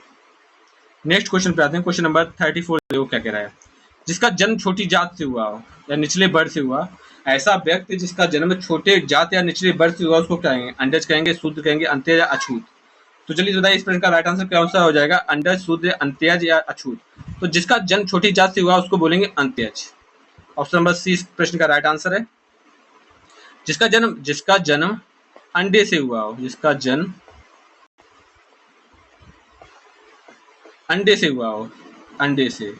नेक्स्ट क्वेश्चन पे आते हैं, क्वेश्चन नंबर 34 देखो क्या कह रहा है। जिसका जन्म छोटी जात से हुआ हो या निचले वर्ग से हुआ, ऐसा व्यक्ति जिसका जन्म छोटे जात या निचले वर्ग से हुआ उसको क्या कहेंगे, अंडज कहेंगे, शूद्र कहेंगे, अंत्यज या अछूत। तो चलिए बताइए इस प्रश्न का राइट आंसर कौन सा हो जाएगा, अंडज, शूद्र, अंत्यज या अछूत। तो जिसका जन्म छोटी जात से हुआ उसको बोलेंगे अंत्यज। ऑप्शन नंबर सी इस प्रश्न का राइट आंसर है। जिसका जन्म अंडे से हुआ हो, जिसका जन्म अंडे से हुआ हो, अंडे से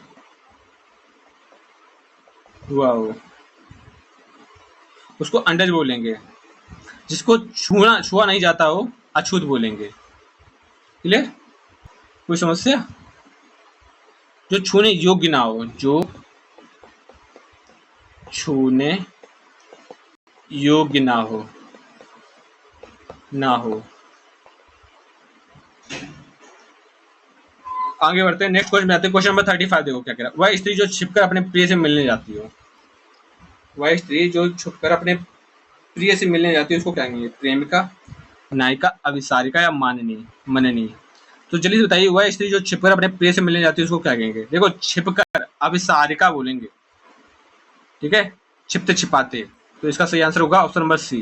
हुआ हो उसको अंडज बोलेंगे। जिसको छुआ नहीं जाता हो, अछूत बोलेंगे। क्लियर? कोई समस्या? जो छूने योग्य ना हो, जो छूने योग्य ना हो, ना हो। आगे बढ़ते हैं, नेक्स्ट क्वेश्चन में आते हैं। क्वेश्चन नंबर 35 देखो क्या कह रहा है। वह स्त्री जो छिपकर अपने प्रिय से मिलने जाती हो, वह स्त्री जो छुपकर अपने प्रिय से मिलने जाती है उसको क्या कहेंगे? प्रेमिका, नायिका, अभिसारिका या माननीय, मननीय। तो जल्दी से बताइए, वह स्त्री जो छिपकर अपने प्रिय से मिलने जाती है उसको क्या कहेंगे? देखो, छिपकर अभिसारिका बोलेंगे, ठीक है, छिपते छिपाते। तो इसका सही आंसर होगा option number C.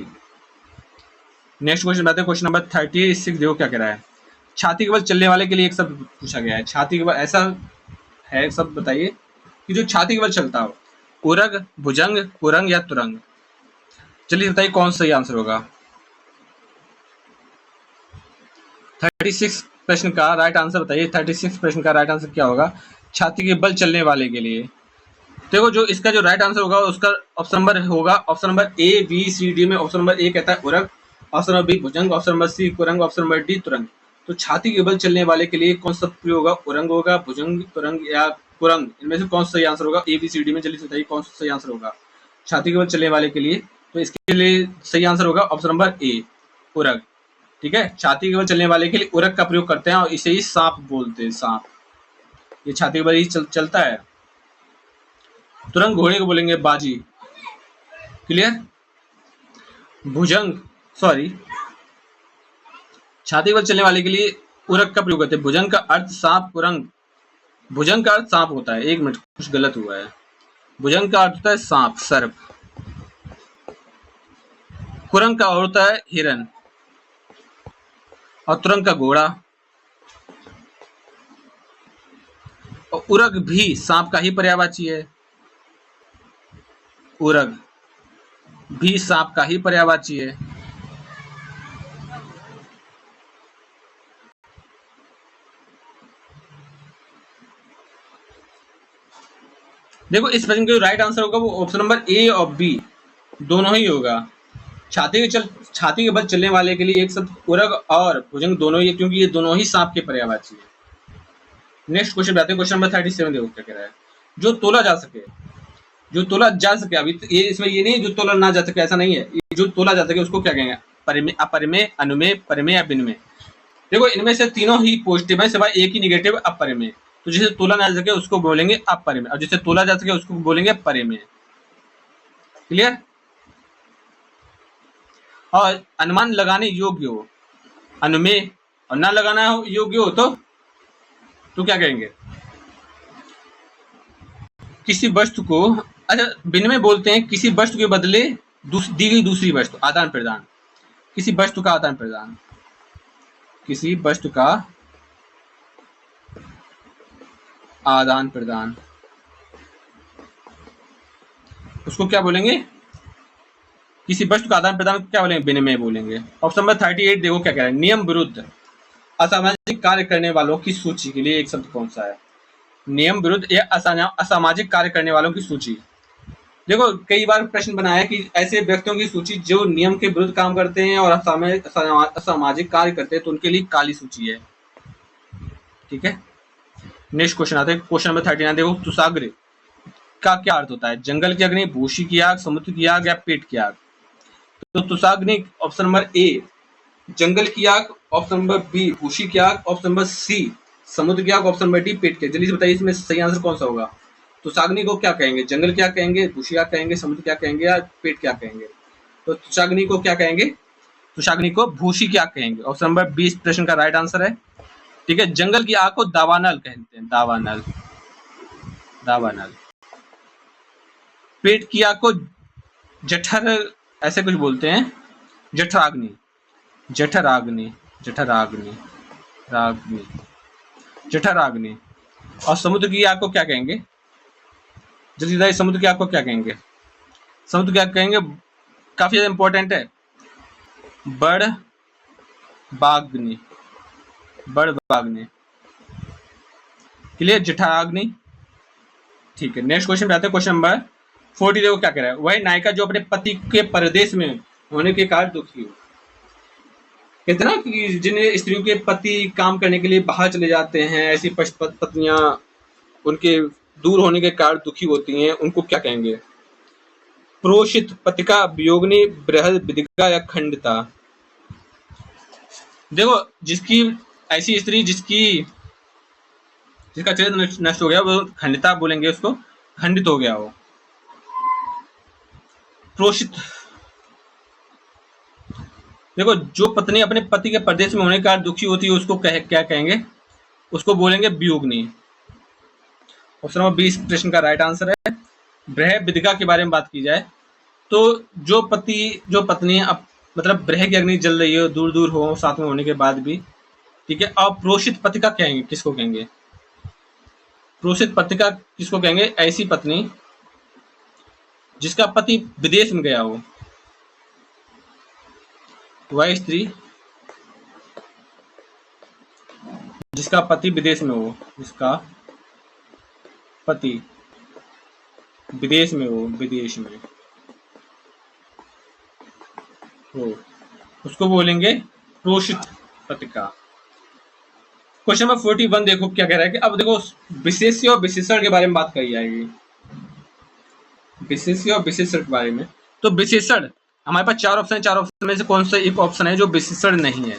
Next question बताते हैं, क्वेश्चन नंबर 36 देखो क्या कह रहा है। छाती के बल चलने वाले के लिए एक शब्द पूछा गया है। छाती के बल ऐसा है शब्द बताइए कि जो छाती के बल चलता हो। उरग, भुजंग, कुरंग या तुरंग। चलिए बताइए कौन सा सही आंसर होगा। 36 प्रश्न का राइट आंसर बताइए। 36 प्रश्न का राइट आंसर क्या होगा? छाती के बल चलने वाले के लिए। देखो, जो इसका जो राइट आंसर होगा उसका ऑप्शन नंबर होगा, option number A B C D में ऑप्शन नंबर ए कहता है उरग, ऑप्शन नंबर बी भुजंग, ऑप्शन नंबर सी कुरंग, ऑप्शन नंबर डी तुरंग। तो छाती के बल चलने वाले के लिए कौन सा प्रयोग होगा? उरंग होगा, भुजंग, तुरंग या कुरंग। इनमें से कौन सा सही आंसर होगा? ए बी सी डी में जल्दी से बताइए कौन सा सही आंसर होगा छाती के बल चलने वाले के लिए। तो इसके लिए सही आंसर होगा ऑप्शन नंबर ए, उरग। ठीक है, छाती के बल चलने वाले के लिए उरग का प्रयोग करते हैं और इसे ही सांप बोलते हैं। सांप ये छाती के बल ही चलता है। तुरंग घोड़े को बोलेंगे बाजी। क्लियर? भुजंग, सॉरी, छाती पर चलने वाले के लिए उरग का प्रयोग करते हैं। भुजंग का अर्थ सांप, कुरंग, भुजंग का अर्थ सांप होता है। एक मिनट, कुछ गलत हुआ है। भुजंग का अर्थ होता है सांप, सर्प। कुरंग का होता है हिरन और तुरंग का घोड़ा। और उरग भी सांप का ही पर्यायवाची है। उरग भी सांप का ही पर्यायवाची है। देखो, इस प्रश्न का जो राइट आंसर होगा वो ऑप्शन नंबर ए और बी दोनों ही होगा। छाती के बल चलने वाले के लिए एक शब्द उरग और भुजंग दोनों ही, क्योंकि ये दोनों ही सांप के पर्यायवाची है। नेक्स्ट क्वेश्चन बताते हैं, क्वेश्चन नंबर 37 देखो क्या कह रहा है। जो तोला जा सके, जो तोला जा सके, अभी ये इसमें ये नहीं जो तोला ना जा सके, ऐसा नहीं है। जो तोला जा सके उसको क्या कहेंगे? परिमेय, अपरिमेय, अनुमेय, परिमेय या विनिमेय। देखो, इनमें से तीनों ही पॉजिटिव है सिवाय एक ही निगेटिव, अपरिमेय। तो जिसे तोला ना जा सके उसको बोलेंगे अपरिमेय और जिसे तोला जा सके उसको बोलेंगे परिमेय। क्लियर? और अनुमान लगाने योग्य हो, अनुमेय, और ना लगाना हो योग्य हो तो क्या कहेंगे? किसी वस्तु को, अच्छा, विनिमय बोलते हैं किसी वस्तु के बदले दी गई दूसरी वस्तु, आदान प्रदान। किसी वस्तु का आदान प्रदान, किसी वस्तु का आदान प्रदान, उसको क्या बोलेंगे? किसी वस्तु का आदान प्रदान क्या बोलेंगे? विनिमय बोलेंगे। ऑप्शन नंबर 38 देखो क्या कह रहा है। नियम विरुद्ध असामाजिक कार्य करने वालों की सूची के लिए एक शब्द कौन सा है? नियम विरुद्ध या असामाजिक कार्य करने वालों की सूची। देखो, कई बार प्रश्न बनाया कि ऐसे व्यक्तियों की सूची जो नियम के विरुद्ध काम करते हैं और असामाजिक कार्य करते हैं, तो उनके लिए काली सूची है। ठीक है, नेक्स्ट क्वेश्चन आता है, क्वेश्चन नंबर 39 देखो। तुषाग्र का क्या अर्थ होता है? जंगल की अग्नि, भूसी की आग, समुद्र की आग या पेट की आग। तो तुषाग्नि ऑप्शन नंबर ए जंगल की आग, ऑप्शन नंबर बी भूसी की आग, ऑप्शन नंबर सी समुद्र की आग, ऑप्शन नंबर डी पेट की आग। जल्दी से बताइए इसमें सही आंसर कौन सा होगा? तुषाग्नि को क्या कहेंगे? जंगल क्या कहेंगे, भूसी आग कहेंगे, समुद्र क्या कहेंगे या पेट क्या कहेंगे? तो तुषाग्नि को क्या कहेंगे? तुषाग्नि को भूसी की आग कहेंगे। ऑप्शन नंबर 20 प्रश्न का राइट आंसर है। ठीक है, जंगल की आग को दावानल कहते हैं, दावानल, दावानल। पेट की आग को जठर ऐसे कुछ बोलते हैं, जठराग्नि, जठराग्नि, जठराग्नि, राग्नि, जठराग्नि। और समुद्र की आग को क्या कहेंगे? जल्दी बताइए, समुद्र की आग को क्या कहेंगे? समुद्र की आग कहेंगे, काफी ज्यादा इंपॉर्टेंट है, बड़ बाग्नि, बड़ बाग्नि। क्लियर? जठराग्नि। ठीक है, नेक्स्ट क्वेश्चन पे आते हैं, क्वेश्चन नंबर 40 देखो क्या कह रहा है। वही नायिका जो अपने पति के परदेश में होने के कारण दुखी हो। कहते हैं ना कि जिन स्त्रियों के पति काम करने के लिए बाहर चले जाते हैं, ऐसी पत्नियां उनके दूर होने के कारण दुखी होती हैं, उनको क्या कहेंगे? प्रोषित, पतिका, वियोगिनी, बृहद, विदिका या खंडिता। देखो, जिसकी ऐसी स्त्री जिसका चरित्र नष्ट हो गया वो खंडिता बोलेंगे, उसको खंडित हो गया हो। प्रोषित, देखो जो पत्नी अपने पति के परदेश में होने के कारण दुखी होती है उसको क्या कहेंगे? उसको बोलेंगे वियोगिनी। ऑप्शन नंबर 20 प्रश्न का राइट आंसर है। ब्रह विदिका के बारे में बात की जाए तो जो पत्नी मतलब ब्रह की अग्नि जल रही हो, दूर दूर हो साथ में होने के बाद भी, ठीक है। अब प्रोषित पतिका कहेंगे, किसको कहेंगे? प्रोषित पतिका किसको कहेंगे? ऐसी पत्नी जिसका पति विदेश में गया हो, वह स्त्री जिसका पति विदेश में हो, जिसका पति विदेश में हो, विदेश में हो, उसको बोलेंगे प्रोषित पतिका। क्वेश्चन नंबर 41 देखो क्या कह रहा है कि अब देखो विशेष्य और विशेषण के बारे में बात कही जाएगी। विशेष्य और विशेषण के बारे में, तो विशेषण हमारे पास चार ऑप्शन में से कौन सा एक ऑप्शन है जो विशेषण नहीं है?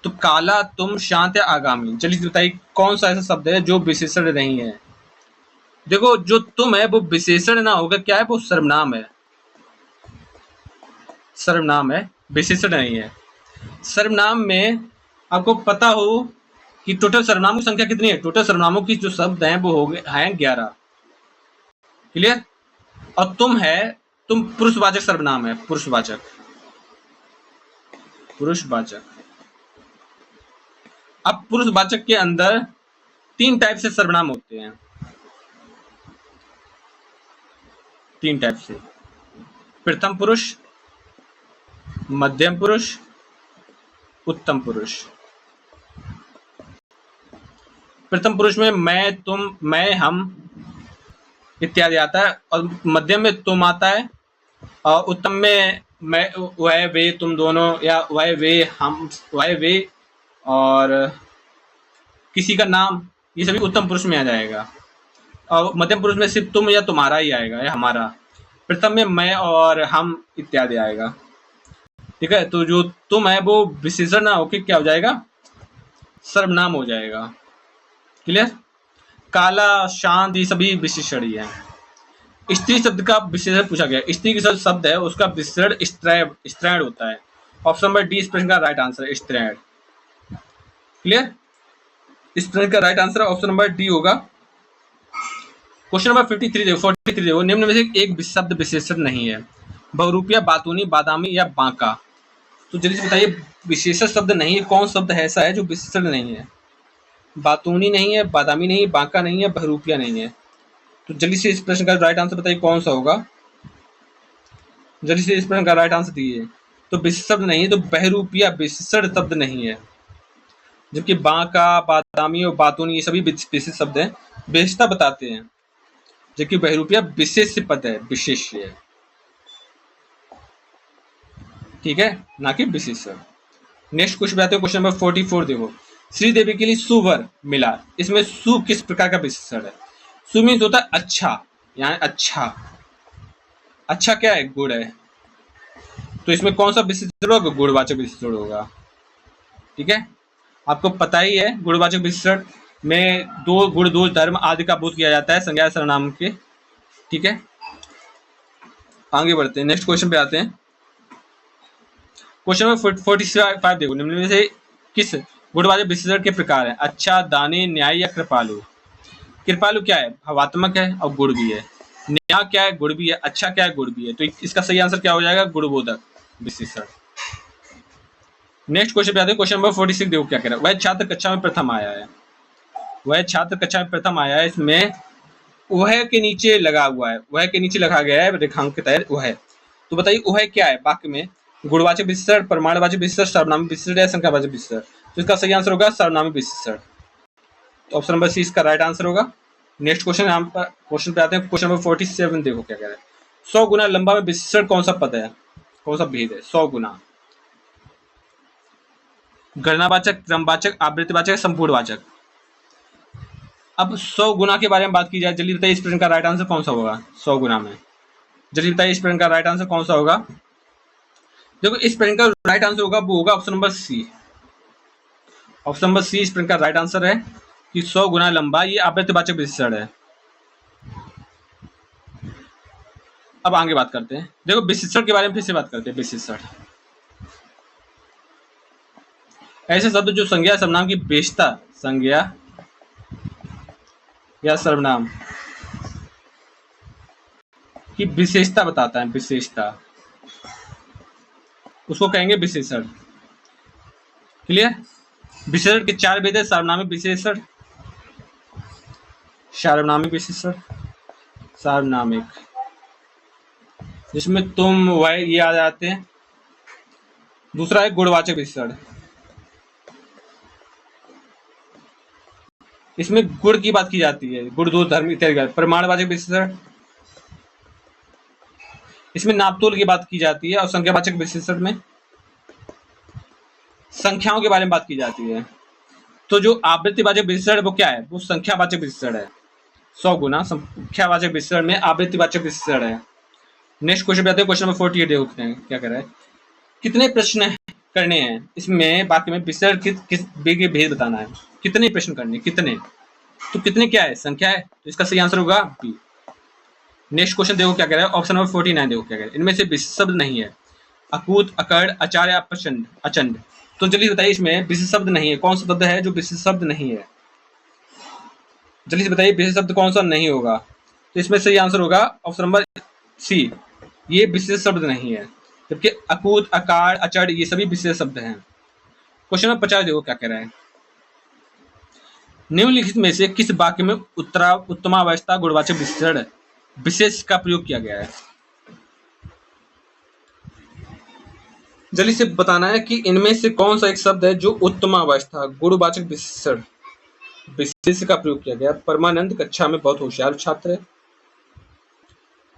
तो काला, तुम, शांत या आगामी। चलिए बताइए कौन सा ऐसा शब्द है जो विशेषण नहीं है? देखो जो तुम है वो विशेषण ना होगा, क्या है वो? सर्वनाम है, सर्वनाम है, विशेषण नहीं है। सर्वनाम में आपको पता हो कि टोटल सर्वनामों की संख्या कितनी है? टोटल सर्वनामों की जो शब्द हैं वो हो गए हैं 11। क्लियर? और तुम पुरुषवाचक सर्वनाम है, पुरुषवाचक, पुरुषवाचक। अब पुरुषवाचक के अंदर 3 टाइप से सर्वनाम होते हैं, 3 टाइप से। प्रथम पुरुष, मध्यम पुरुष, उत्तम पुरुष। प्रथम पुरुष में मैं, तुम, मैं, हम इत्यादि आता है, और मध्यम में तुम आता है, और उत्तम में मैं, वह, वे, तुम दोनों, या वह, वे, हम, वह, वे और किसी का नाम, ये सभी उत्तम पुरुष में आ जाएगा। और मध्यम पुरुष में सिर्फ तुम या तुम्हारा ही आएगा, या हमारा। प्रथम में मैं और हम इत्यादि आएगा, ठीक है। तो जो तुम है वो विशेषण ना होके क्या हो जाएगा? सर्वनाम हो जाएगा। क्लियर? काला, शांत, ये सभी विशेषण ही है। स्त्री शब्द का विशेषण पूछा गया। स्त्री के शब्द है उसका विशेषण स्त्रैण होता है। ऑप्शन नंबर डी इस प्रश्न का राइट आंसर है, स्त्रैण। क्लियर? इस प्रश्न का right answer option number D होगा। क्वेश्चन नंबर 43 देखो, निम्न में से एक शब्द विशेषण नहीं है। बहुरूपिया, बातूनी, बादामी या बांका। तो जल्दी से बताइए विशेषण शब्द नहीं है, कौन शब्द ऐसा है जो विशेषण नहीं है? बातूनी नहीं है, बादामी नहीं है, बांका नहीं है, बहुरूपिया नहीं है। तो जल्दी से इस प्रश्न का राइट आंसर बताइए कौन सा होगा? जल्दी से इस प्रश्न का राइट आंसर दीजिए। तो विशेषण शब्द नहीं है, तो बहुरूपिया विशेषण शब्द नहीं है, जबकि बांका, बादामी और बातूनी ये सभी विशेष शब्द हैं, विशेषता बताते हैं, जबकि बहुरूपिया विशेष पद है, विशेष है, ठीक है, ना कि विशेषण। नेक्स्ट क्वेश्चन पे आते हैं, क्वेश्चन नंबर 44 देखो। श्रीदेवी के लिए सुवर मिला, इसमें सु किस प्रकार का विशेषण है? सु मीन्स होता है अच्छा, यानी अच्छा। अच्छा क्या है? गुड़ है। तो इसमें कौन सा विशेषण होगा? गुणवाचक विशेषण होगा, ठीक है। आपको पता ही है गुणवाचक विशेषण में दो गुण, दोष, धर्म आदि का बोध किया जाता है संज्ञा सर्वनाम के, ठीक है। आगे बढ़ते हैं, नेक्स्ट क्वेश्चन पे आते हैं। क्वेश्चन नंबर 45 देखो, निम्न में से किस गुणवाचक विशेषण के प्रकार है? अच्छा, दानी, न्यायी या कृपालु। कृपालु क्या है? भावात्मक है और गुण भी है। न्याय क्या है? गुण भी है। अच्छा क्या है? गुण भी है। तो इसका सही आंसर क्या हो जाएगा? गुणबोधक विशेषण। नेक्स्ट क्वेश्चन पे आते हैं, क्वेश्चन नंबर 46 देखो क्या कह रहा है। वह छात्र कक्षा में प्रथम आया है, वह छात्र कक्षा में प्रथम आया है, इसमें वह के नीचे लगा हुआ है, वह के नीचे लगा गया है रेखांकित है वह। तो बताइए वह क्या है? वाक्य में गुणवाचक विशेषण, प्रमाणवाचक विशेषण, सर्वनामी विशेषण या संख्यावाचक विशेषण। तो इसका सही आंसर होगा सर्वनामी विशेषण। तो ऑप्शन नंबर सी इसका राइट आंसर होगा। नेक्स्ट क्वेश्चन पे आते हैं, क्वेश्चन नंबर 47 देखो क्या कह रहा है। 100 गुना लंबा में विशेषण कौन सा पद है, कौन सा भेद है? 100 गुना, गणनावाचक, क्रमवाचक, आवृत्तिवाचक, संपूर्णवाचक। अब 100 गुना के बारे में बात की जाए, जल्दी बताइए इस प्रश्न का राइट आंसर कौन सा होगा 100 गुना में? जल्दी बताइए इस प्रश्न का राइट आंसर कौन सा होगा? देखो इस प्रश्न का राइट आंसर होगा वो होगा option number C. Option number C इस प्रश्न का राइट आंसर है कि 100 गुना लंबा, ये आवृत्तिवाचक विशेषण है। अब आगे बात करते हैं, देखो विशेषण के बारे में फिर से बात करते हैं। विशेषण ऐसे शब्द जो संज्ञा सर्वनाम की विशेषता, संज्ञा या सर्वनाम की विशेषता बताता है, विशेषता, उसको कहेंगे विशेषण। क्लियर? विशेषण के 4 भेद है, सार्वनामिक विशेषण, सार्वनामिक विशेषण, सार्वनामिक जिसमें तुम वह ये आ जाते हैं। दूसरा है गुणवाचक विशेषण, इसमें गुण की बात की जाती है, गुण, दोष, धर्म इत्यादि। प्रमाणवाचक विशेषण, इसमें नापतोल की बात की जाती है। और संख्यावाचक विशेषण में संख्याओं के बारे में बात की जाती है। तो जो आवृत्तिवाचक विशेषण है वो क्या है? वो संख्यावाचक विशेषण है। 100 गुना संख्यावाचक विशेषण में आवृत्तिवाचक विशेषण है। नेक्स्ट क्वेश्चन पे आते हैं, क्वेश्चन नंबर 48 देखते हैं क्या कह रहा है। कितने प्रश्न करने हैं इसमें वाक्य में विशेषण किस के भेद बताना है। कितने प्रश्न करने, कितने, तो कितने क्या है? संख्या है, तो इसका सही आंसर होगा बी। नेक्स्ट क्वेश्चन देखो क्या कह रहा है, ऑप्शन नंबर 49 देखो क्या कह रहा है। इनमें से विशेष शब्द नहीं है, अकूत, अकड़, आचार्य, प्रचंड, अचंड। तो जल्दी बताइए इसमें विशेष शब्द नहीं है, कौन सा शब्द है जो विशेष शब्द नहीं है? जल्दी से बताइए विशेष शब्द कौन सा नहीं होगा? तो इसमें सही आंसर होगा ऑप्शन नंबर सी, ये विशेष शब्द नहीं है। जबकि अकूत, अकार, अचड़ ये सभी विशेष शब्द हैं। क्वेश्चन नंबर 50 देखो क्या कह रहा है। निम्नलिखित में से किस वाक्य में उत्तमावस्था गुणवाचक विशेषण विशेष का प्रयोग किया गया है? जल्दी से बताना है कि इनमें से कौन सा एक शब्द है जो उत्तमावस्था गुणवाचक विशेषण विशेष का प्रयोग किया गया। परमानंद कक्षा में बहुत होशियार छात्र है।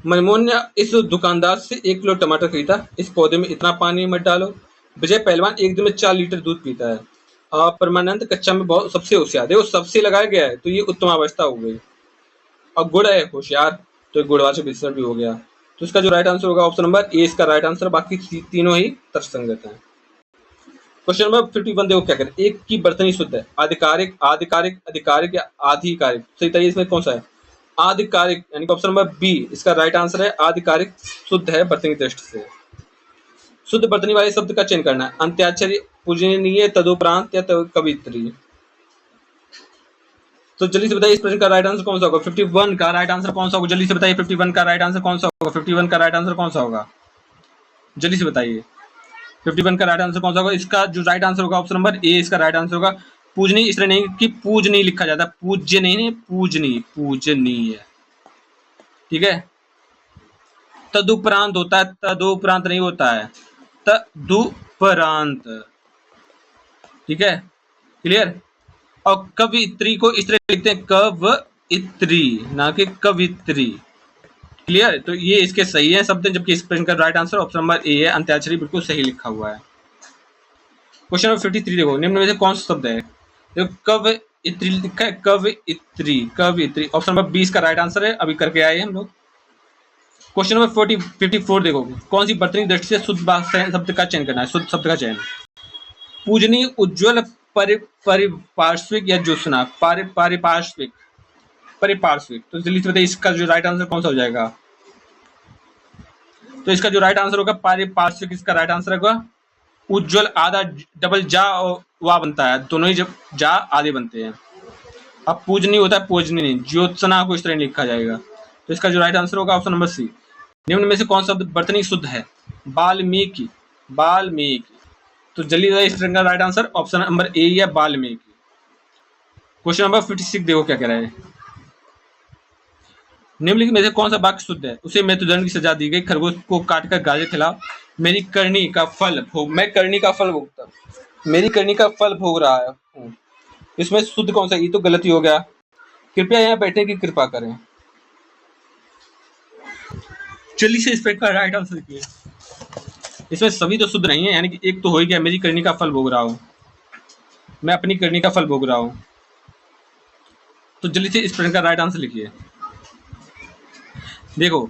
मनमोहन ने इस दुकानदार से 1 किलो टमाटर खरीदा। इस पौधे में इतना पानी मत डालो। विजय पहलवान एक दिन में 4 लीटर दूध पीता है। परमानंद कक्षा में बहुत सबसे होशियार, देखो सबसे लगाया गया है तो ये उत्तमावस्था हो गई। और गुण है होशियार, तो गुणवाचक विशेषण भी हो गया। तो इसका जो राइट आंसर होगा ऑप्शन नंबर ए इसका राइट आंसर, बाकी तीनों ही तर्कसंगत हैं। क्वेश्चन नंबर 51 देखो क्या करें। एक की वर्तनी शुद्ध है, आधिकारिक, आधिकारिक, अधिकारिक या आधिकारिक। सही बताइए इसमें कौन सा है? आधिकारिक, यानी कि ऑप्शन नंबर बी इसका राइट आंसर है। आधिकारिक शुद्ध है वर्तनी दृष्टि से। शुद्ध वर्तनी वाले शब्द का चयन करना है। अंत्याक्षरी, पूजनीय, तदुपरांत या कवित्री। तो जल्दी से बताइए इस प्रश्न का राइट आंसर कौन सा होगा? 51 का राइट आंसर कौन सा होगा? जल्दी से बताइए 51 का राइट आंसर कौन सा होगा? 51 का राइट आंसर कौन सा होगा? जल्दी से बताइए 51 का राइट आंसर कौन सा होगा? इसका जो राइट आंसर होगा ऑप्शन नंबर ए इसका राइट आंसर होगा। पूजनीय इसलिए नहीं कि पूजनीय लिखा जाता, पूज्य नहीं, पूजनीय, पूजनीय, ठीक है। तदुपरांत होता है, तदुपरांत नहीं होता है, तदुपरांत, ठीक है, क्लियर। और कवित्री को इस तरह लिखते हैं, कवित्री, ना कि कवित्री, क्लियर। तो ये इसके सही है शब्द, जबकि इस प्रश्न का राइट आंसर ऑप्शन नंबर ए है, अंत्याक्षरी बिल्कुल सही लिखा हुआ है। क्वेश्चन नंबर 53 देखो, निम्न में से कौन सा शब्द है? देखो कवित्री लिखा है, कवित्री, कवित्री, ऑप्शन नंबर 20 का राइट आंसर है। अभी करके आए हम लोग। क्वेश्चन नंबर 54 देखो, कौन सी वर्तनी दृष्टि से शुद्ध शब्द का चयन करना है? शुद्ध शब्द का चयन, पूजनीय, उज्ज्वल, परिपार्श्विक या ज्योत्सना, पारिपार्श्विक, परिपार्श्विक। तो जल्दी से बताइए इसका जो राइट आंसर कौन सा हो जाएगा? तो इसका जो राइट आंसर होगा पारिपार्श्विक, इसका राइट आंसर होगा। उज्ज्वल आधा डबल जा और वा बनता है, दोनों ही जब जा आधे बनते हैं। अब पूजनीय होता है पूजनीय, ज्योत्सना को इस तरह लिखा जाएगा। तो इसका जो राइट आंसर होगा ऑप्शन नंबर सी। निम्न में से कौन सा वर्तनी शुद्ध है? वाल्मीकि, वाल्मीकि। तो जल्दी इस तरह का राइट आंसर ऑप्शन नंबर ए या वाल्मीकि। क्वेश्चन नंबर 56 देखो क्या कह रहा है। निम्नलिखित में से कौन सा वाक्य शुद्ध है? उसे मृत्युदंड की सजा दी गई, खरगोश को काटकर गाजर खिलाओ, मेरी करनी का फल भोग, मैं करनी का फल भोगता, मेरी करनी का फल भोग रहा हूँ। इसमें शुद्ध कौन सा? ये तो गलती हो गया। कृपया यहाँ बैठने की कृपा करें। जल्दी से इस पे का राइट आंसर किए। इसमें सभी तो शुद्ध नहीं है, यानी कि एक तो हो ही गया, मेरी करनी का फल भोग रहा हूँ। मैं अपनी करनी का फल भोग रहा हूँ। तो जल्दी से इस प्रश्न का राइट आंसर लिखिए। देखो,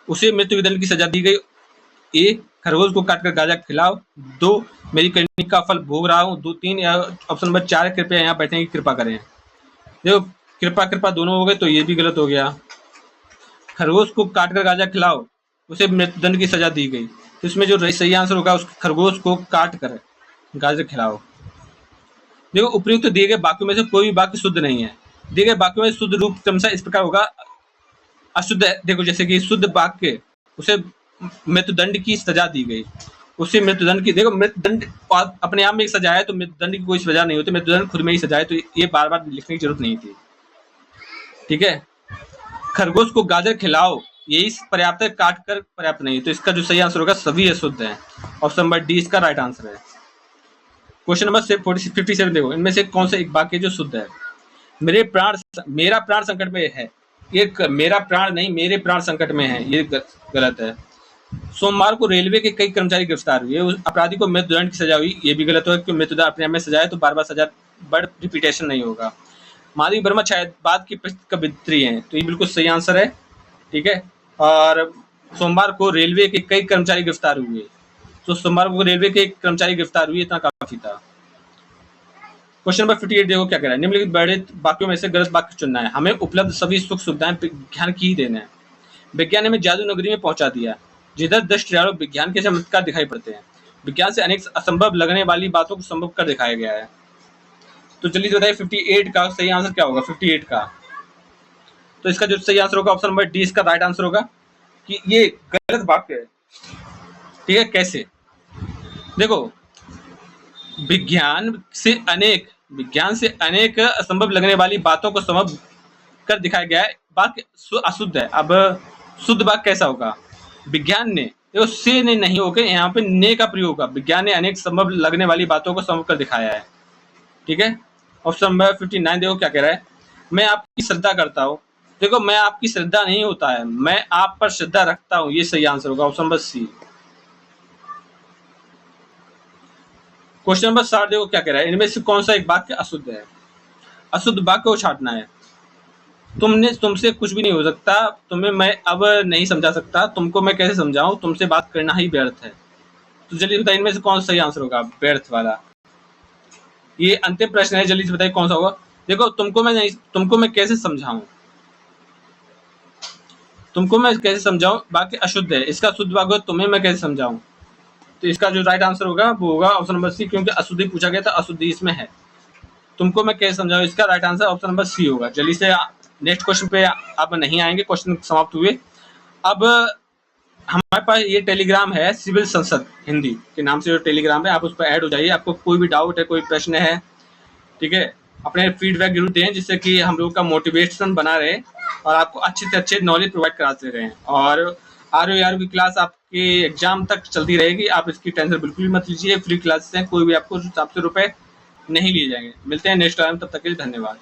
उसे मृत्युदंड की सजा दी गई। ए, खरगोश को काटकर गाजा खिलाओ। 2, मेरी करनी का फल भोग रहा हूँ। 2, 3 या ऑप्शन नंबर 4, कृपया यहाँ बैठने की कृपा करें। देखो, कृपा कृपा दोनों हो गए, तो ये भी गलत हो गया। खरगोश को काटकर गाजा खिलाओ, उसे मृत्युदंड की सजा दी गई। तो इसमें जो सही आंसर होगा, उस खरगोश को काट कर गाजर खिलाओ। देखो, उपयुक्त दिए गए वाक्यों में से कोई भी वाक्य शुद्ध नहीं है। दिए गए वाक्यों में शुद्ध रूप क्रमशः इस प्रकार होगा। अशुद्ध, देखो जैसे कि शुद्ध वाक्य, उसे मृत्युदंड की सजा दी गई। उसे मृत्युदंड की, देखो मृत्युदंड अपने आप में एक सजा है, तो मृत्युदंड की कोई सजा नहीं होती, मृत्युदंड खुद में ही सजा है, तो ये बार बार लिखने की जरूरत नहीं थी। ठीक है। खरगोश को गाजर खिलाओ, यही पर्याप्त है, काट कर पर्याप्त नहीं। तो इसका जो सही आंसर होगा, सभी अशुद्ध है। ऑप्शन नंबर डी इसका राइट आंसर है। क्वेश्चन नंबर 57 देखो, इनमें से कौन सा एक वाक्य जो शुद्ध है। मेरा प्राण संकट में है। ये मेरा प्राण नहीं, मेरे प्राण संकट में है, ये गलत है। सोमवार को रेलवे के कई कर्मचारी गिरफ्तार हुए, उस अपराधी को मृत्युदंड की सजा हुई, ये भी गलत होगा, क्योंकि मृत्युदंड अपने आप में सजा है, तो बार बार सजा, बड़ रिपीटेशन नहीं होगा। माधवी वर्मा शायद बाद की कवित्री हैं, तो ये बिल्कुल सही आंसर है। ठीक है। और सोमवार को रेलवे के कई कर्मचारी गिरफ्तार हुए, तो सोमवार को रेलवे के कर्मचारी गिरफ्तार हुए, इतना काफी था। क्वेश्चन नंबर 58 देखो क्या कह रहा है। निम्नलिखित वर्णित वाक्यों में से गलत वाक्य चुनना है। हमें उपलब्ध सभी सुख सुविधाएं विज्ञान की ही देना है। विज्ञान ने हमें जादू नगरी में पहुंचा दिया, जिधर दृष्टियारों विज्ञान के चमत्कार दिखाई पड़ते हैं। विज्ञान से अनेक असंभव लगने वाली बातों को संभव कर दिखाया गया है। तो जल्दी से बताइए 58 का सही आंसर क्या होगा। 58 का, तो इसका जो सही आंसर होगा, ऑप्शन नंबर डी इसका राइट आंसर होगा कि ये गलत वाक्य है। ठीक है। कैसे? देखो, विज्ञान से अनेक असंभव लगने वाली बातों को संभव कर दिखाया गया है। वाक्य अशुद्ध है। अब शुद्ध वाक्य कैसा होगा? विज्ञान ने, देखो से ने नहीं होकर यहाँ पे ने का प्रयोग होगा। विज्ञान ने अनेक संभव लगने वाली बातों को संभव कर दिखाया है। ठीक है। ऑप्शन नंबर 59 देखो क्या कह रहा है। मैं आपकी श्रद्धा करता हूँ। देखो, मैं आपकी श्रद्धा नहीं होता है, मैं आप पर श्रद्धा रखता हूँ, ये सही आंसर होगा, option number C. Question number 60 देखो क्या कह रहा है। इनमें से कौन सा एक वाक्य अशुद्ध है? अशुद्ध वाक्य को छांटना है। तुमसे कुछ भी नहीं हो सकता, तुम्हें मैं अब नहीं समझा सकता, तुमको मैं कैसे समझाऊं, तुमसे बात करना ही व्यर्थ है। तो जल्दी बताइए इनमें से कौन सा सही आंसर होगा, व्यर्थ वाला। ये अंतिम प्रश्न है, जल्दी से बताइए कौन सा होगा। देखो, तुमको मैं कैसे समझाऊं, वाक्य अशुद्ध है। इसका शुद्ध वाक्य तुम्हें मैं कैसे समझाऊं। तो इसका जो राइट आंसर होगा वो होगा ऑप्शन नंबर सी, क्योंकि अशुद्धि पूछा गया था, अशुद्धि इसमें है। तुमको मैं कैसे समझाऊं, इसका right answer option number C होगा। जल्दी से नेक्स्ट क्वेश्चन पे आप नहीं आएंगे, क्वेश्चन समाप्त हुए। अब हमारे पास ये टेलीग्राम है, सिविल संसद हिंदी के नाम से जो टेलीग्राम है, आप उस पर ऐड हो जाइए। आपको कोई भी डाउट है, कोई प्रश्न है, ठीक है, अपने फीडबैक जरूर दें, जिससे कि हम लोग का मोटिवेशन बना रहे और आपको अच्छे से अच्छे नॉलेज प्रोवाइड कराते रहें। और ROE की क्लास आपके एग्जाम तक चलती रहेगी, आप इसकी टेंशन बिल्कुल भी मत लीजिए। फ्री क्लासेस हैं, कोई भी आपको ₹700 नहीं लिए जाएंगे। मिलते हैं नेक्स्ट टाइम, तब तक के लिए धन्यवाद।